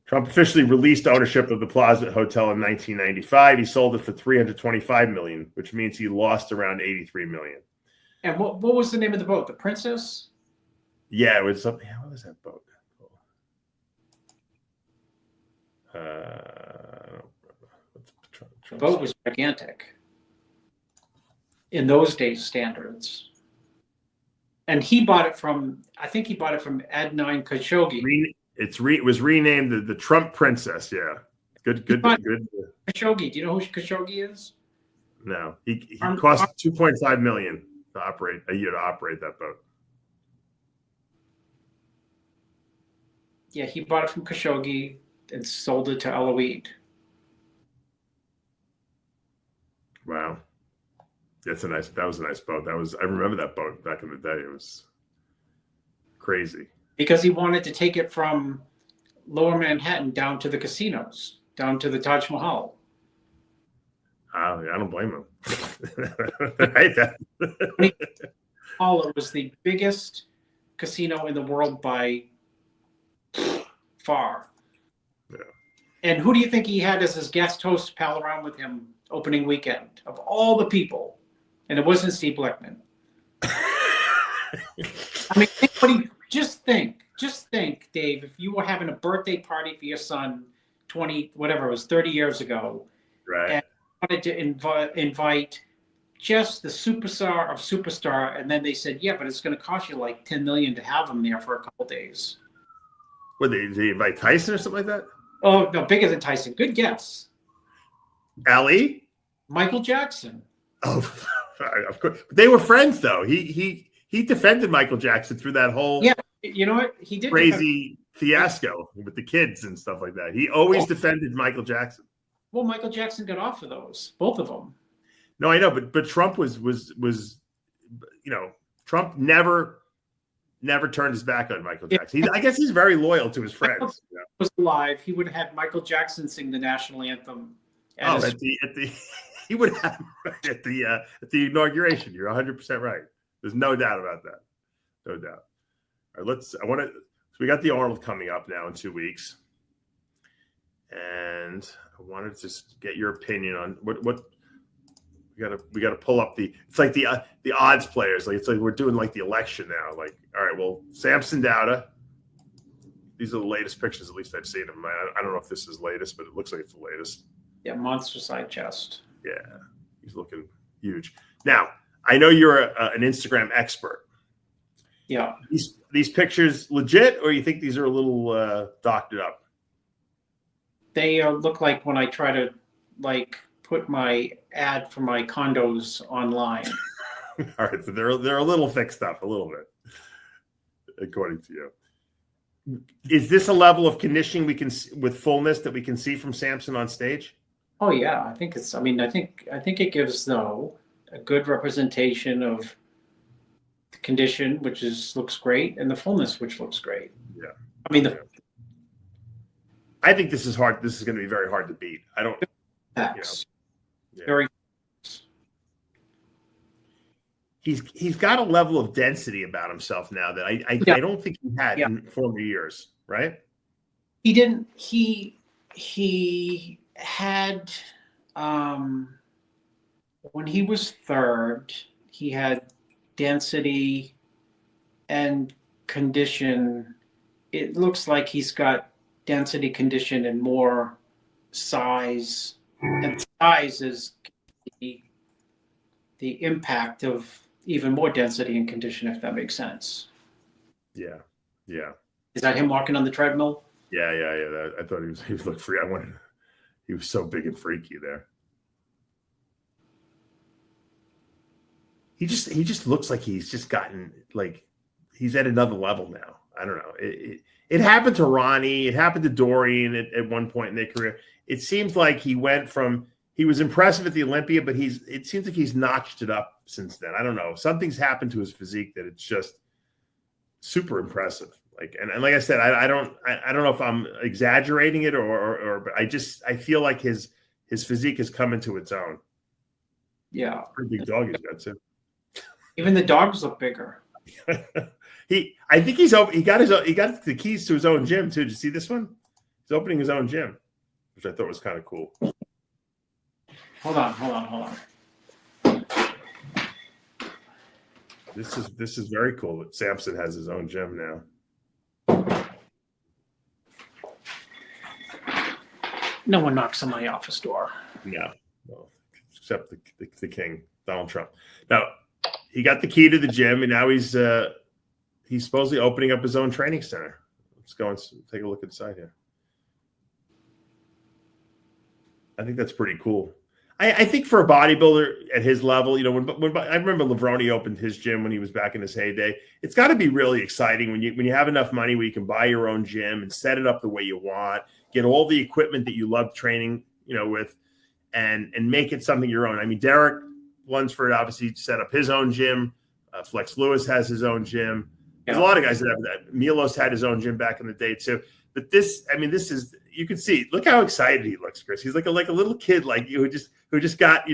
Trump officially released ownership of the Plaza Hotel in 1995. He sold it for $325 million, which means he lost around $83 million. And what was the name of the boat? The Princess? Yeah, it was something. What was that boat? The boat was gigantic in those days' standards. And he bought it from, I think he bought it from Adnan Khashoggi. It was renamed the Trump Princess. Yeah, good. Khashoggi. Do you know who Khashoggi is? No, he cost $2.5 million to operate a year to operate that boat. Yeah, he bought it from Khashoggi and sold it to Eloise. Wow, that was a nice boat. I remember that boat back in the day. It was crazy. Because he wanted to take it from Lower Manhattan down to the casinos, down to the Taj Mahal. I don't blame him. Right? It was the biggest casino in the world by far. Yeah. And who do you think he had as his guest host pal around with him opening weekend of all the people? And it wasn't Steve Blackman. I mean, just think, Dave, if you were having a birthday party for your son 30 years ago, right, and wanted to invite just the superstar of superstar, and then they said, yeah, but it's going to cost you like $10 million to have him there for a couple of days. What, did they invite Tyson or something like that? Oh, no, bigger than Tyson. Good guess. Ali? Michael Jackson. Oh, of course. They were friends, though. He defended Michael Jackson through that whole you know what? He did crazy fiasco with the kids and stuff like that. He always defended Michael Jackson. Well, Michael Jackson got off of those, both of them. No, I know, but Trump was Trump never turned his back on Michael Jackson. I guess he's very loyal to his friends. If he was alive, he would have had Michael Jackson sing the national anthem. He would have at the inauguration. You're 100% right. There's no doubt about that. No doubt. All right, so we got the Arnold coming up now in 2 weeks. And I wanted to just get your opinion on what we got to pull up it's like the odds players. Like it's like we're doing like the election now. Like, all right, well, Samson Dowda. These are the latest pictures, at least I've seen him. I don't know if this is latest, but it looks like it's the latest. Yeah, monster side chest. Yeah, he's looking huge. Now, I know you're an Instagram expert. Yeah. These pictures legit, or you think these are a little doctored up? They look like when I try to put my ad for my condos online. All right, so they're a little fixed up, a little bit, according to you. Is this a level of conditioning we can with fullness that we can see from Samson on stage? Oh yeah, I think it's. I mean, I think it gives a good representation of the condition, which looks great, and the fullness, which looks great. Yeah, I mean, I think this is hard. This is going to be very hard to beat. I don't. Very. He's got a level of density about himself now that I don't think he had in former years, right? He didn't. He had when he was third, he had density and condition. It looks like he's got density, condition, and more size. And size is the impact of even more density and condition, if that makes sense. Yeah. Is that him walking on the treadmill? Yeah. I thought he looked free. He was so big and freaky there. He just looks like he's just gotten he's at another level now. I don't know. It happened to Ronnie. It happened to Dorian at one point in their career. It seems like he was impressive at the Olympia, but it seems like he's notched it up since then. I don't know. Something's happened to his physique that it's just super impressive. And like I said, I don't know if I'm exaggerating it but I feel like his physique has come into its own. Yeah. Pretty big dog he's got too. Even the dogs look bigger. I think he got the keys to his own gym too. Did you see this one? He's opening his own gym, which I thought was kind of cool. Hold on. This is very cool that Samson has his own gym now. No one knocks on my office door. No, except the king, Donald Trump. Now, he got the key to the gym, and now he's supposedly opening up his own training center. Let's go and take a look inside here. I think that's pretty cool. I think for a bodybuilder at his level, when I remember Levrone opened his gym when he was back in his heyday, it's got to be really exciting when you have enough money where you can buy your own gym and set it up the way you want, get all the equipment that you love training, with, and make it something your own. I mean, Derek Lunsford obviously set up his own gym. Flex Lewis has his own gym. There's a lot of guys that have that. Milos had his own gym back in the day too. But this is, you can see, look how excited he looks, Chris. He's like a little kid like you who just got,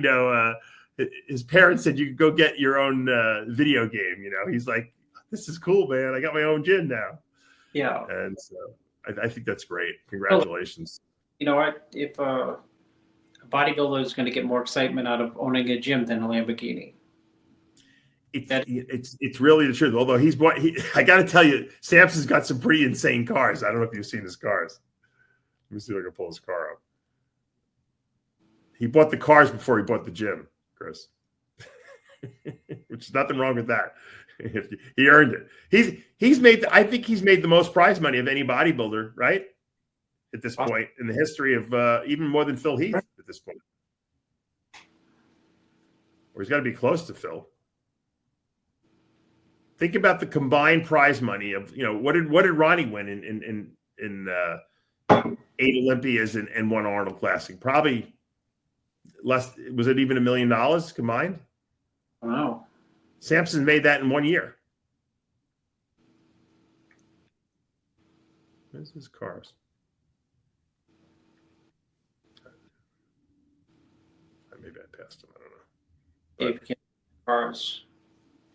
his parents said you could go get your own video game. He's like, this is cool, man. I got my own gym now. Yeah. And so I think that's great. Congratulations. You know what? If a bodybuilder is going to get more excitement out of owning a gym than a Lamborghini. It's really the truth. Although I got to tell you, Samson's got some pretty insane cars. I don't know if you've seen his cars. Let me see if I can pull his car up. He bought the cars before he bought the gym, Chris. Which is nothing wrong with that. He earned it. I think he's made the most prize money of any bodybuilder, right? At this point in the history of even more than Phil Heath at this point. Or he's got to be close to Phil. Think about the combined prize money of, what did Ronnie win in 8 Olympias and 1 Arnold Classic? Probably less. Was it even $1 million combined? Wow. Samson made that in 1 year. Where's his cars? Maybe I passed him. I don't know. Cars.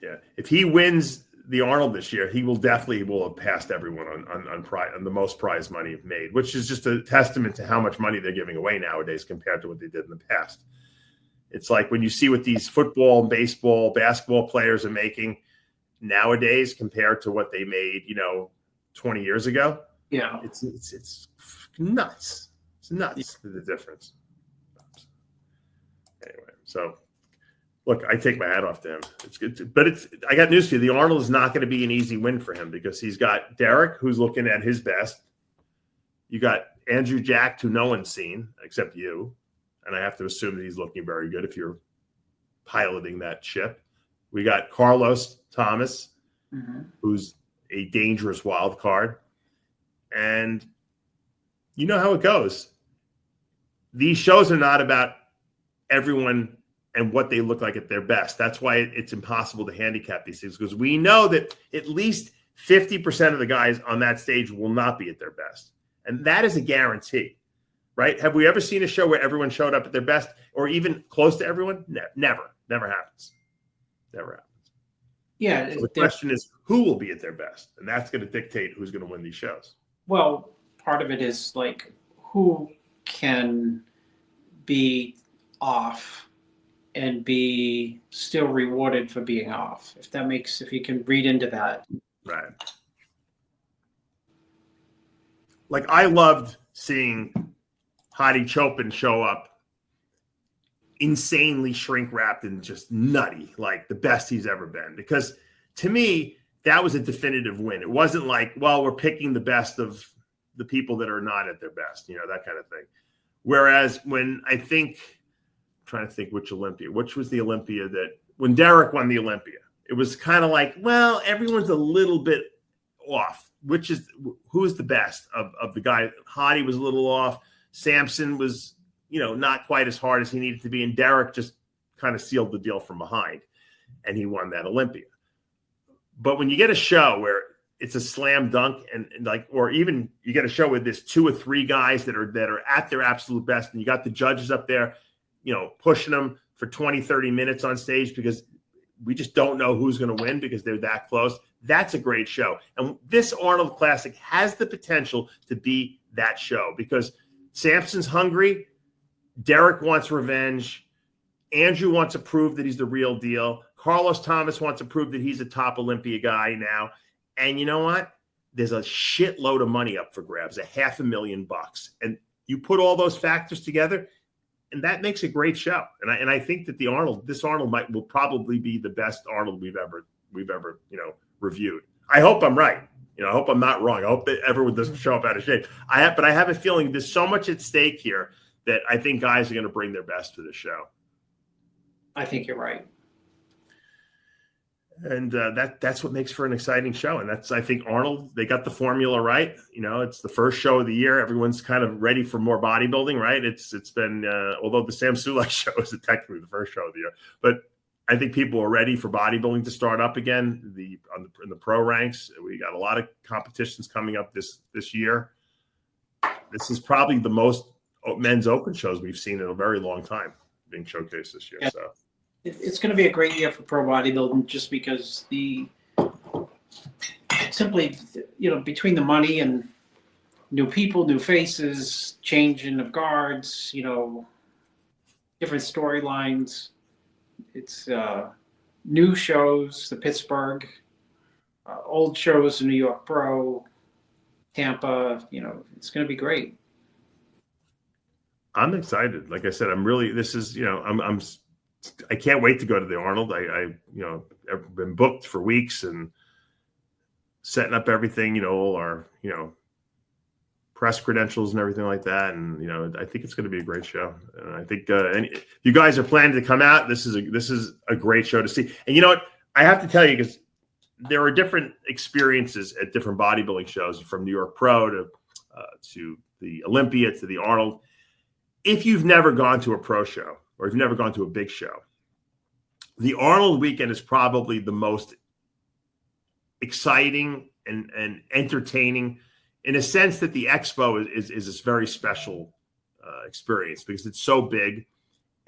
Yeah, if he wins the Arnold this year, he will have passed everyone on the most prize money made, which is just a testament to how much money they're giving away nowadays compared to what they did in the past. It's like when you see what these football, baseball, basketball players are making nowadays compared to what they made, 20 years ago. Yeah, it's nuts. It's nuts the difference. Anyway, so. Look, I take my hat off to him. It's good, but I got news for you. The Arnold is not going to be an easy win for him because he's got Derek, who's looking at his best. You got Andrew Jack, who no one's seen except you, and I have to assume that he's looking very good if you're piloting that ship. We got Carlos Thomas, who's a dangerous wild card, and you know how it goes. These shows are not about everyone and what they look like at their best. That's why it's impossible to handicap these things, because we know that at least 50% of the guys on that stage will not be at their best. And that is a guarantee, right? Have we ever seen a show where everyone showed up at their best or even close to everyone? Never happens. Never happens. Yeah. So the question is, who will be at their best? And that's going to dictate who's going to win these shows. Well, part of it is like who can be off and be still rewarded for being off. If you can read into that. Right. Like I loved seeing Hadi Chopin show up insanely shrink wrapped and just nutty, like the best he's ever been. Because to me, that was a definitive win. It wasn't like, well, we're picking the best of the people that are not at their best, that kind of thing. Whereas when trying to think which was the Olympia that when Derek won the Olympia, it was kind of like, well, everyone's a little bit off, who's the best of the guy. Hadi was a little off. Samson was, not quite as hard as he needed to be. And Derek just kind of sealed the deal from behind and he won that Olympia. But when you get a show where it's a slam dunk or even you get a show with this 2 or 3 guys that are at their absolute best and you got the judges up there, pushing them for 20, 30 minutes on stage because we just don't know who's going to win because they're that close. That's a great show. And this Arnold Classic has the potential to be that show because Samson's hungry. Derek wants revenge. Andrew wants to prove that he's the real deal. Carlos Thomas wants to prove that he's a top Olympia guy now. And you know what? There's a shitload of money up for grabs, $500,000. And you put all those factors together, and that makes a great show. And I think that this Arnold will probably be the best Arnold we've ever reviewed. I hope I'm right. I hope I'm not wrong. I hope that everyone doesn't show up out of shape. But I have a feeling there's so much at stake here that I think guys are going to bring their best to the show. I think you're right. And that's what makes for an exciting show. And I think Arnold, they got the formula right. It's the first show of the year. Everyone's kind of ready for more bodybuilding, right? It's been, although the Sam Sulek show isn't technically the first show of the year, but I think people are ready for bodybuilding to start up again. In the pro ranks, we got a lot of competitions coming up this year. This is probably the most men's open shows we've seen in a very long time being showcased this year. Yeah. So it's going to be a great year for pro bodybuilding just because between the money and new people, new faces, changing of guards, different storylines. It's new shows, the Pittsburgh, old shows, the New York Pro, Tampa. It's going to be great. I'm excited. Like I said, I can't wait to go to the Arnold. I've been booked for weeks and setting up everything, all our, press credentials and everything like that. And, I think it's going to be a great show. And I think if you guys are planning to come out, this is a great show to see. And you know what? I have to tell you, because there are different experiences at different bodybuilding shows, from New York Pro to the Olympia to the Arnold. If you've never gone to a pro show or if you've never gone to a big show, the Arnold weekend is probably the most exciting and entertaining, in a sense that the expo is this very special experience because it's so big,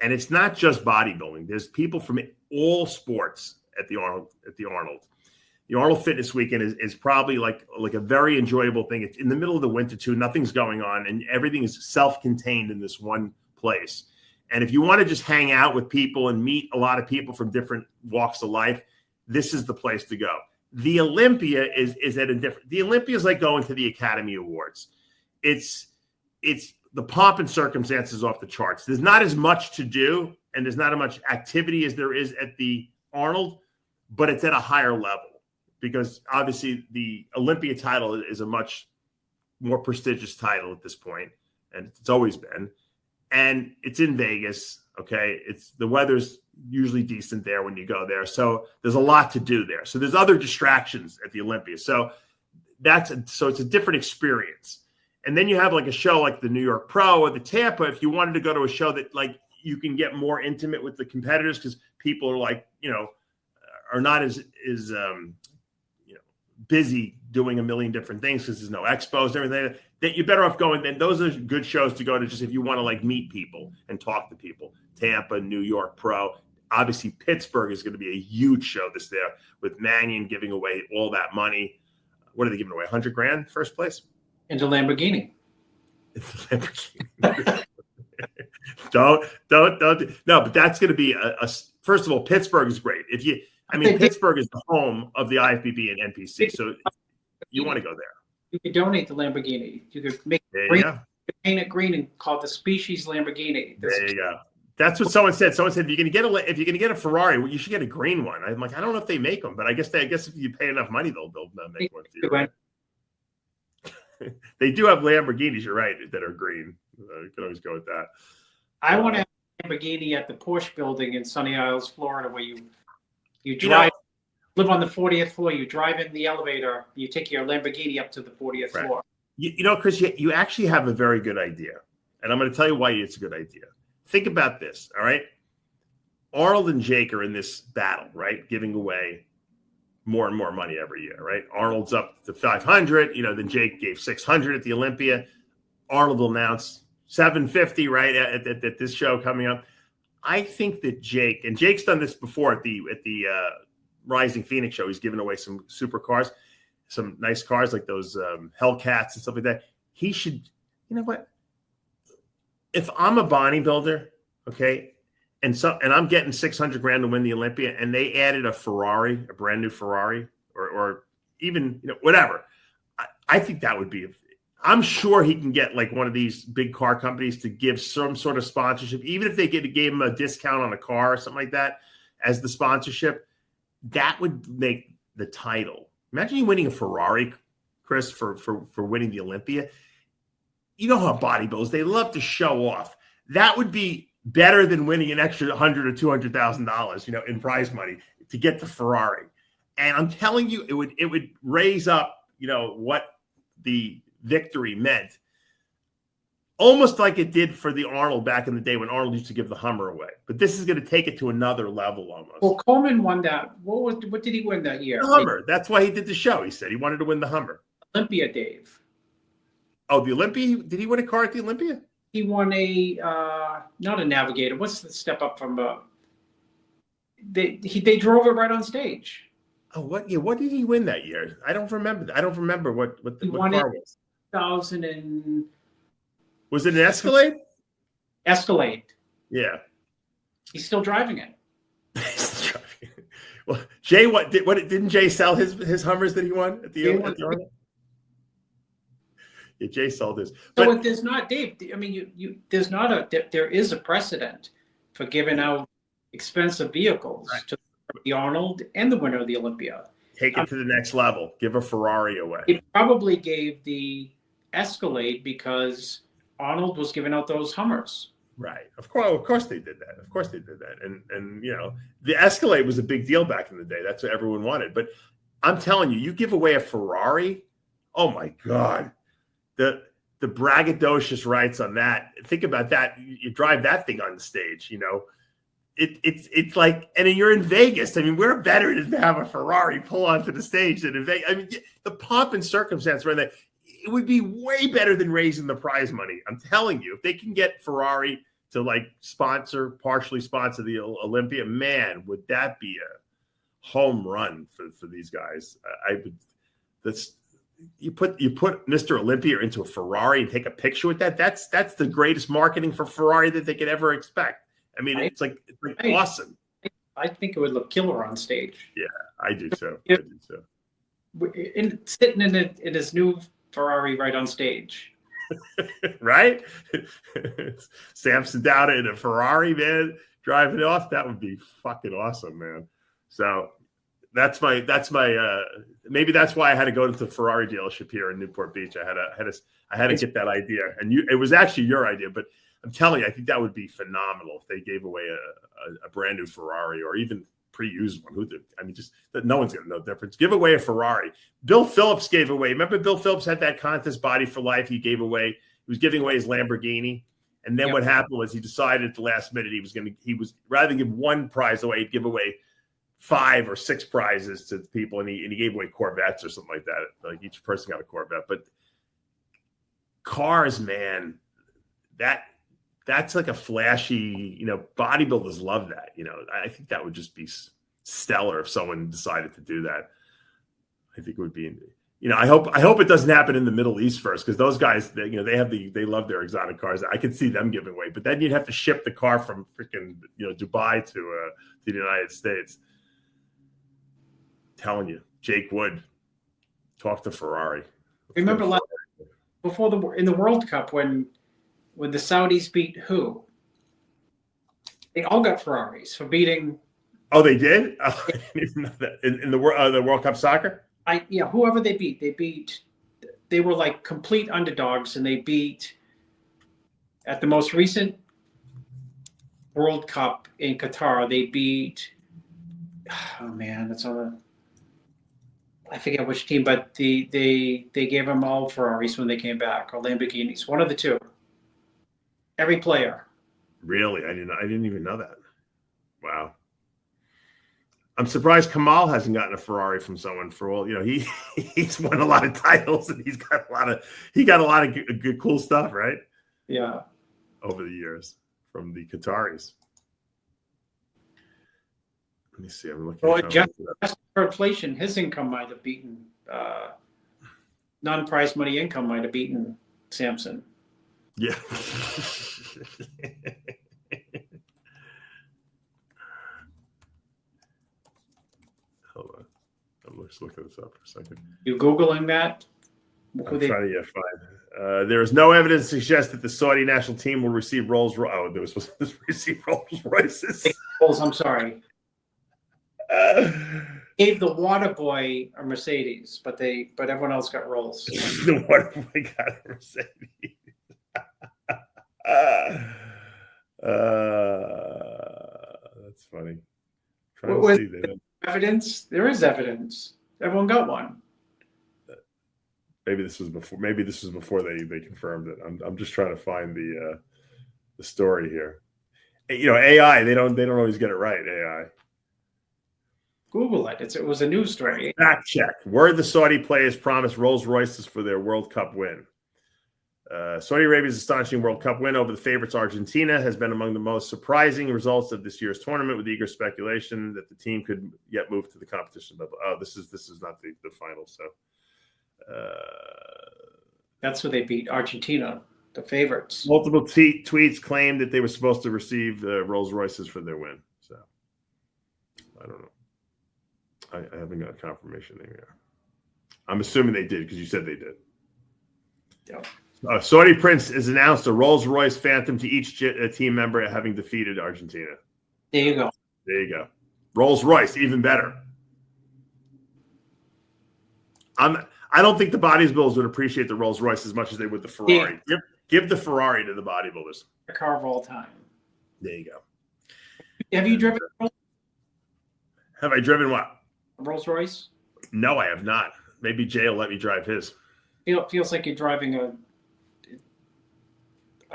and it's not just bodybuilding. There's people from all sports at the Arnold. The Arnold Fitness Weekend is probably like a very enjoyable thing. It's in the middle of the winter too. Nothing's going on, and everything is self-contained in this one place. And if you want to just hang out with people and meet a lot of people from different walks of life, this is the place to go. The Olympia is at a different. The Olympia is like going to the Academy Awards. It's the pomp and circumstances off the charts. There's not as much to do, and there's not as much activity as there is at the Arnold, but it's at a higher level because obviously the Olympia title is a much more prestigious title at this point, and it's always been. And it's in Vegas. Okay, the weather's usually decent there when you go there, so there's a lot to do there. So there's other distractions at the Olympia. So it's a different experience. And then you have like a show like the New York Pro or the Tampa. If you wanted to go to a show that like you can get more intimate with the competitors because people are like are not as busy doing a million different things because there's no expos and everything. That you're better off going. Then those are good shows to go to just if you want to like meet people and talk to people. Tampa, New York Pro. Obviously, Pittsburgh is going to be a huge show this year with Mannion giving away all that money. What are they giving away? $100,000 first place? Into Lamborghini. Don't. No, but that's going to be a first of all, Pittsburgh is great. Pittsburgh is the home of the IFBB and NPC, so you want to go there. You could donate the Lamborghini. You could make paint it green and call it the Species Lamborghini. There you go. That's what someone said. Someone said if you're going to get a Ferrari, well, you should get a green one. I'm like, I don't know if they make them, but I guess if you pay enough money, they'll make one for you. Right? They do have Lamborghinis. You're right, that are green. You can always go with that. I want to have a Lamborghini at the Porsche building in Sunny Isles, Florida, where you drive. Live on the 40th floor. You drive in the elevator. You take your Lamborghini up to the 40th floor. Chris, you actually have a very good idea, and I'm going to tell you why it's a good idea. Think about this, all right? Arnold and Jake are in this battle, right? Giving away more and more money every year, right? Arnold's up to 500. Then Jake gave 600 at the Olympia. Arnold will announce 750, right, at this show coming up. I think that Jake's done this before at the Rising Phoenix show. He's given away some super cars, some nice cars like those Hellcats and stuff like that. he should, you know what? If I'm a bodybuilder, okay, and I'm getting 600 grand to win the Olympia, and they added a Ferrari, a brand new Ferrari, or even, you know, whatever, I think that would be. I'm sure he can get like one of these big car companies to give some sort of sponsorship, even if they gave him a discount on a car or something like that as the sponsorship. That would make the title. Imagine you winning a Ferrari, Chris, for winning the Olympia. You know how bodybuilders, they love to show off. That would be better than winning an extra $100,000 or $200,000, you know, in prize money to get the Ferrari. And I'm telling you, it would raise up, you know, what the victory meant, almost like it did for the Arnold back in the day when Arnold used to give the Hummer away. But this is going to take it to another level almost. Well, Coleman won that. What did he win that year? The Hummer. That's why he did the show. He said he wanted to win the Hummer. Olympia, Dave. Oh, the Olympia? Did he win a car at the Olympia? He won a not a Navigator. What's the step up from? They drove it right on stage. Oh, what? Yeah, what did he win that year? I don't remember. I don't remember what the car was. 2000 and was it an Escalade? Escalade. Yeah. He's still driving it. Well, Jay, didn't Jay sell his Hummers that he won at the Arnold? Yeah, Jay sold his. So if there's not, Dave, I mean, there is a precedent for giving out expensive vehicles to the Arnold and the winner of the Olympia. Take it to the next level. Give a Ferrari away. It probably gave the Escalade because Arnold was giving out those Hummers. Right. Of course they did that. Of course they did that. And you know, the Escalade was a big deal back in the day. That's what everyone wanted. But I'm telling you, you give away a Ferrari, oh my God. The braggadocious rights on that. Think about that. You drive that thing on the stage, you know. It's like, and you're in Vegas. I mean, we're better to have a Ferrari pull onto the stage than in Vegas. I mean, the pomp and circumstance around that, it would be way better than raising the prize money. I'm telling you, if they can get Ferrari to like partially sponsor the Olympia, man, would that be a home run for these guys? You put Mr. Olympia into a Ferrari and take a picture with that. That's the greatest marketing for Ferrari that they could ever expect. I mean, it's like awesome. I think it would look killer on stage. Yeah, I do so. Sitting in his new Ferrari right on stage. Right? Samson Dowda in a Ferrari, man, driving off. That would be fucking awesome, man. So that's my maybe that's why I had to go to the Ferrari dealership here in Newport Beach. I had to get that idea. And it was actually your idea, but I'm telling you, I think that would be phenomenal if they gave away a brand new Ferrari or even pre-used one. Just that no one's going to know the difference. Give away a Ferrari. Bill Phillips gave away. Remember, Bill Phillips had that contest, Body for Life. He was giving away his Lamborghini, and then what happened was he decided at the last minute he was rather than give one prize away, he'd give away 5 or 6 prizes to people, and he gave away Corvettes or something like that. Like each person got a Corvette, but cars, man, that's like a flashy, you know, bodybuilders love that. You know, I think that would just be stellar if someone decided to do that. I think it would be, you know, I hope it doesn't happen in the Middle East first, because those guys, they love their exotic cars. I could see them giving away, but then you'd have to ship the car from freaking, you know, Dubai to the United States. I'm telling you, Jake Wood, talk to Ferrari. Remember in the World Cup when the Saudis beat who? They all got Ferraris for beating. Oh, they did? Oh, I didn't even know that. In the World Cup soccer? Whoever they beat, they were like complete underdogs, and they beat at the most recent World Cup in Qatar. They beat. Oh man, that's all the. I forget which team, but they gave them all Ferraris when they came back, or Lamborghinis, one of the two. Every player. Really? I didn't even know that. Wow. I'm surprised Kamal hasn't gotten a Ferrari from someone for all, you know, he's won a lot of titles, and he got a lot of good cool stuff, right? Yeah. Over the years from the Qataris. Let me see. I'm looking. Well, just for inflation, his income might have beaten non-prize money income might have beaten Samson. Yeah. Hold on. I'm just looking this up for a second. You Googling that? I'm trying to find. There is no evidence to suggest that the Saudi national team will receive Rolls Royce. Oh, they were supposed to receive Rolls Royces. I'm sorry. Gave the water boy a Mercedes, but everyone else got Rolls. The water boy got a Mercedes. That's funny. Trying to see that. Evidence? There is evidence. Everyone got one. Maybe this was before. Maybe this was before they confirmed it. I'm just trying to find the story here. You know, AI. They don't always get it right. AI. Google it. It was a news story. Fact check. Were the Saudi players promised Rolls Royces for their World Cup win? Saudi Arabia's astonishing World Cup win over the favorites Argentina has been among the most surprising results of this year's tournament, with eager speculation that the team could yet move to the competition level. Oh, this is not the final. So that's who they beat, Argentina, the favorites. Multiple tweets claimed that they were supposed to receive Rolls Royces for their win. So I don't know. I haven't got confirmation there. I'm assuming they did because you said they did. Yeah. Saudi Prince has announced a Rolls-Royce Phantom to each team member having defeated Argentina. There you go. There you go. Rolls-Royce, even better. I don't think the bodybuilders would appreciate the Rolls-Royce as much as they would the Ferrari. Yeah. Give the Ferrari to the bodybuilders. A car of all time. There you go. Have you driven? Have I driven what? A Rolls-Royce? No, I have not. Maybe Jay will let me drive his. It feels like you're driving a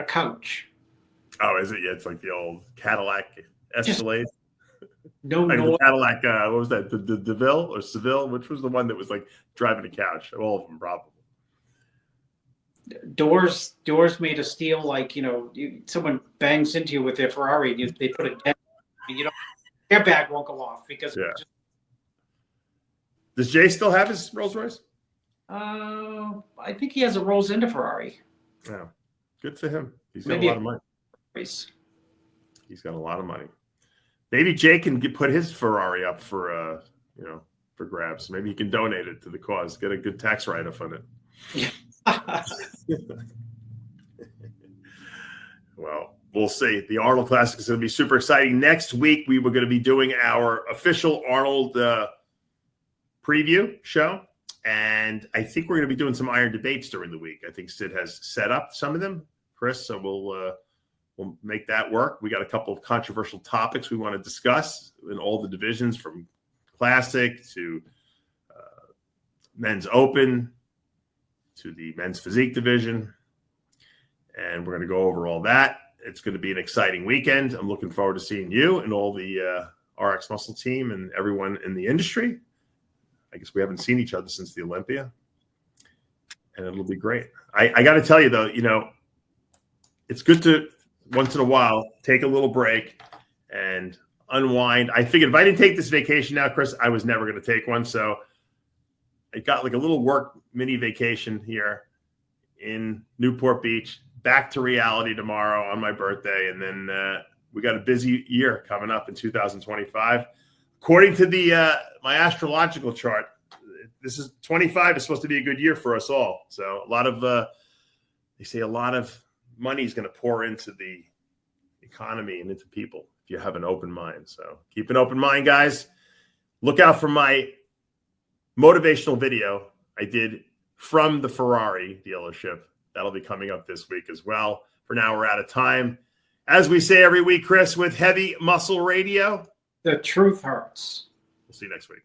couch. Oh, is it? Yeah, it's like the old Cadillac Escalade. No. Cadillac, what was that? The DeVille or Seville? Which was the one that was like driving a couch? All of them, probably. Doors made of steel. Like, someone bangs into you with their Ferrari, they put a dent. Their airbag won't go off because. Yeah. Does Jay still have his Rolls Royce? I think he has a Rolls into Ferrari. Yeah, good for him. He's got a lot of money. He's got a lot of money. Maybe Jay can put his Ferrari up for for grabs. Maybe he can donate it to the cause. Get a good tax write-off on it. Well, we'll see. The Arnold Classic is going to be super exciting. Next week, we were going to be doing our official Arnold preview show. And I think we're going to be doing some iron debates during the week. I think Sid has set up some of them, Chris. So we'll make that work. We got a couple of controversial topics we want to discuss in all the divisions, from Classic to Men's Open to the Men's Physique division. And we're going to go over all that. It's going to be an exciting weekend. I'm looking forward to seeing you and all the RX Muscle team and everyone in the industry. I guess we haven't seen each other since the Olympia, and it'll be great. I got to tell you, though, it's good to once in a while take a little break and unwind. I figured if I didn't take this vacation now, Chris, I was never going to take one. So I got like a little work mini vacation here in Newport Beach, back to reality tomorrow on my birthday. And then we got a busy year coming up in 2025. According to my astrological chart, this is 25 is supposed to be a good year for us all. So a lot of they say a lot of money is going to pour into the economy and into people if you have an open mind. So keep an open mind, guys. Look out for my motivational video I did from the Ferrari dealership. That'll be coming up this week as well. For now, we're out of time. As we say every week, Chris, with Heavy Muscle Radio, the truth hurts. We'll see you next week.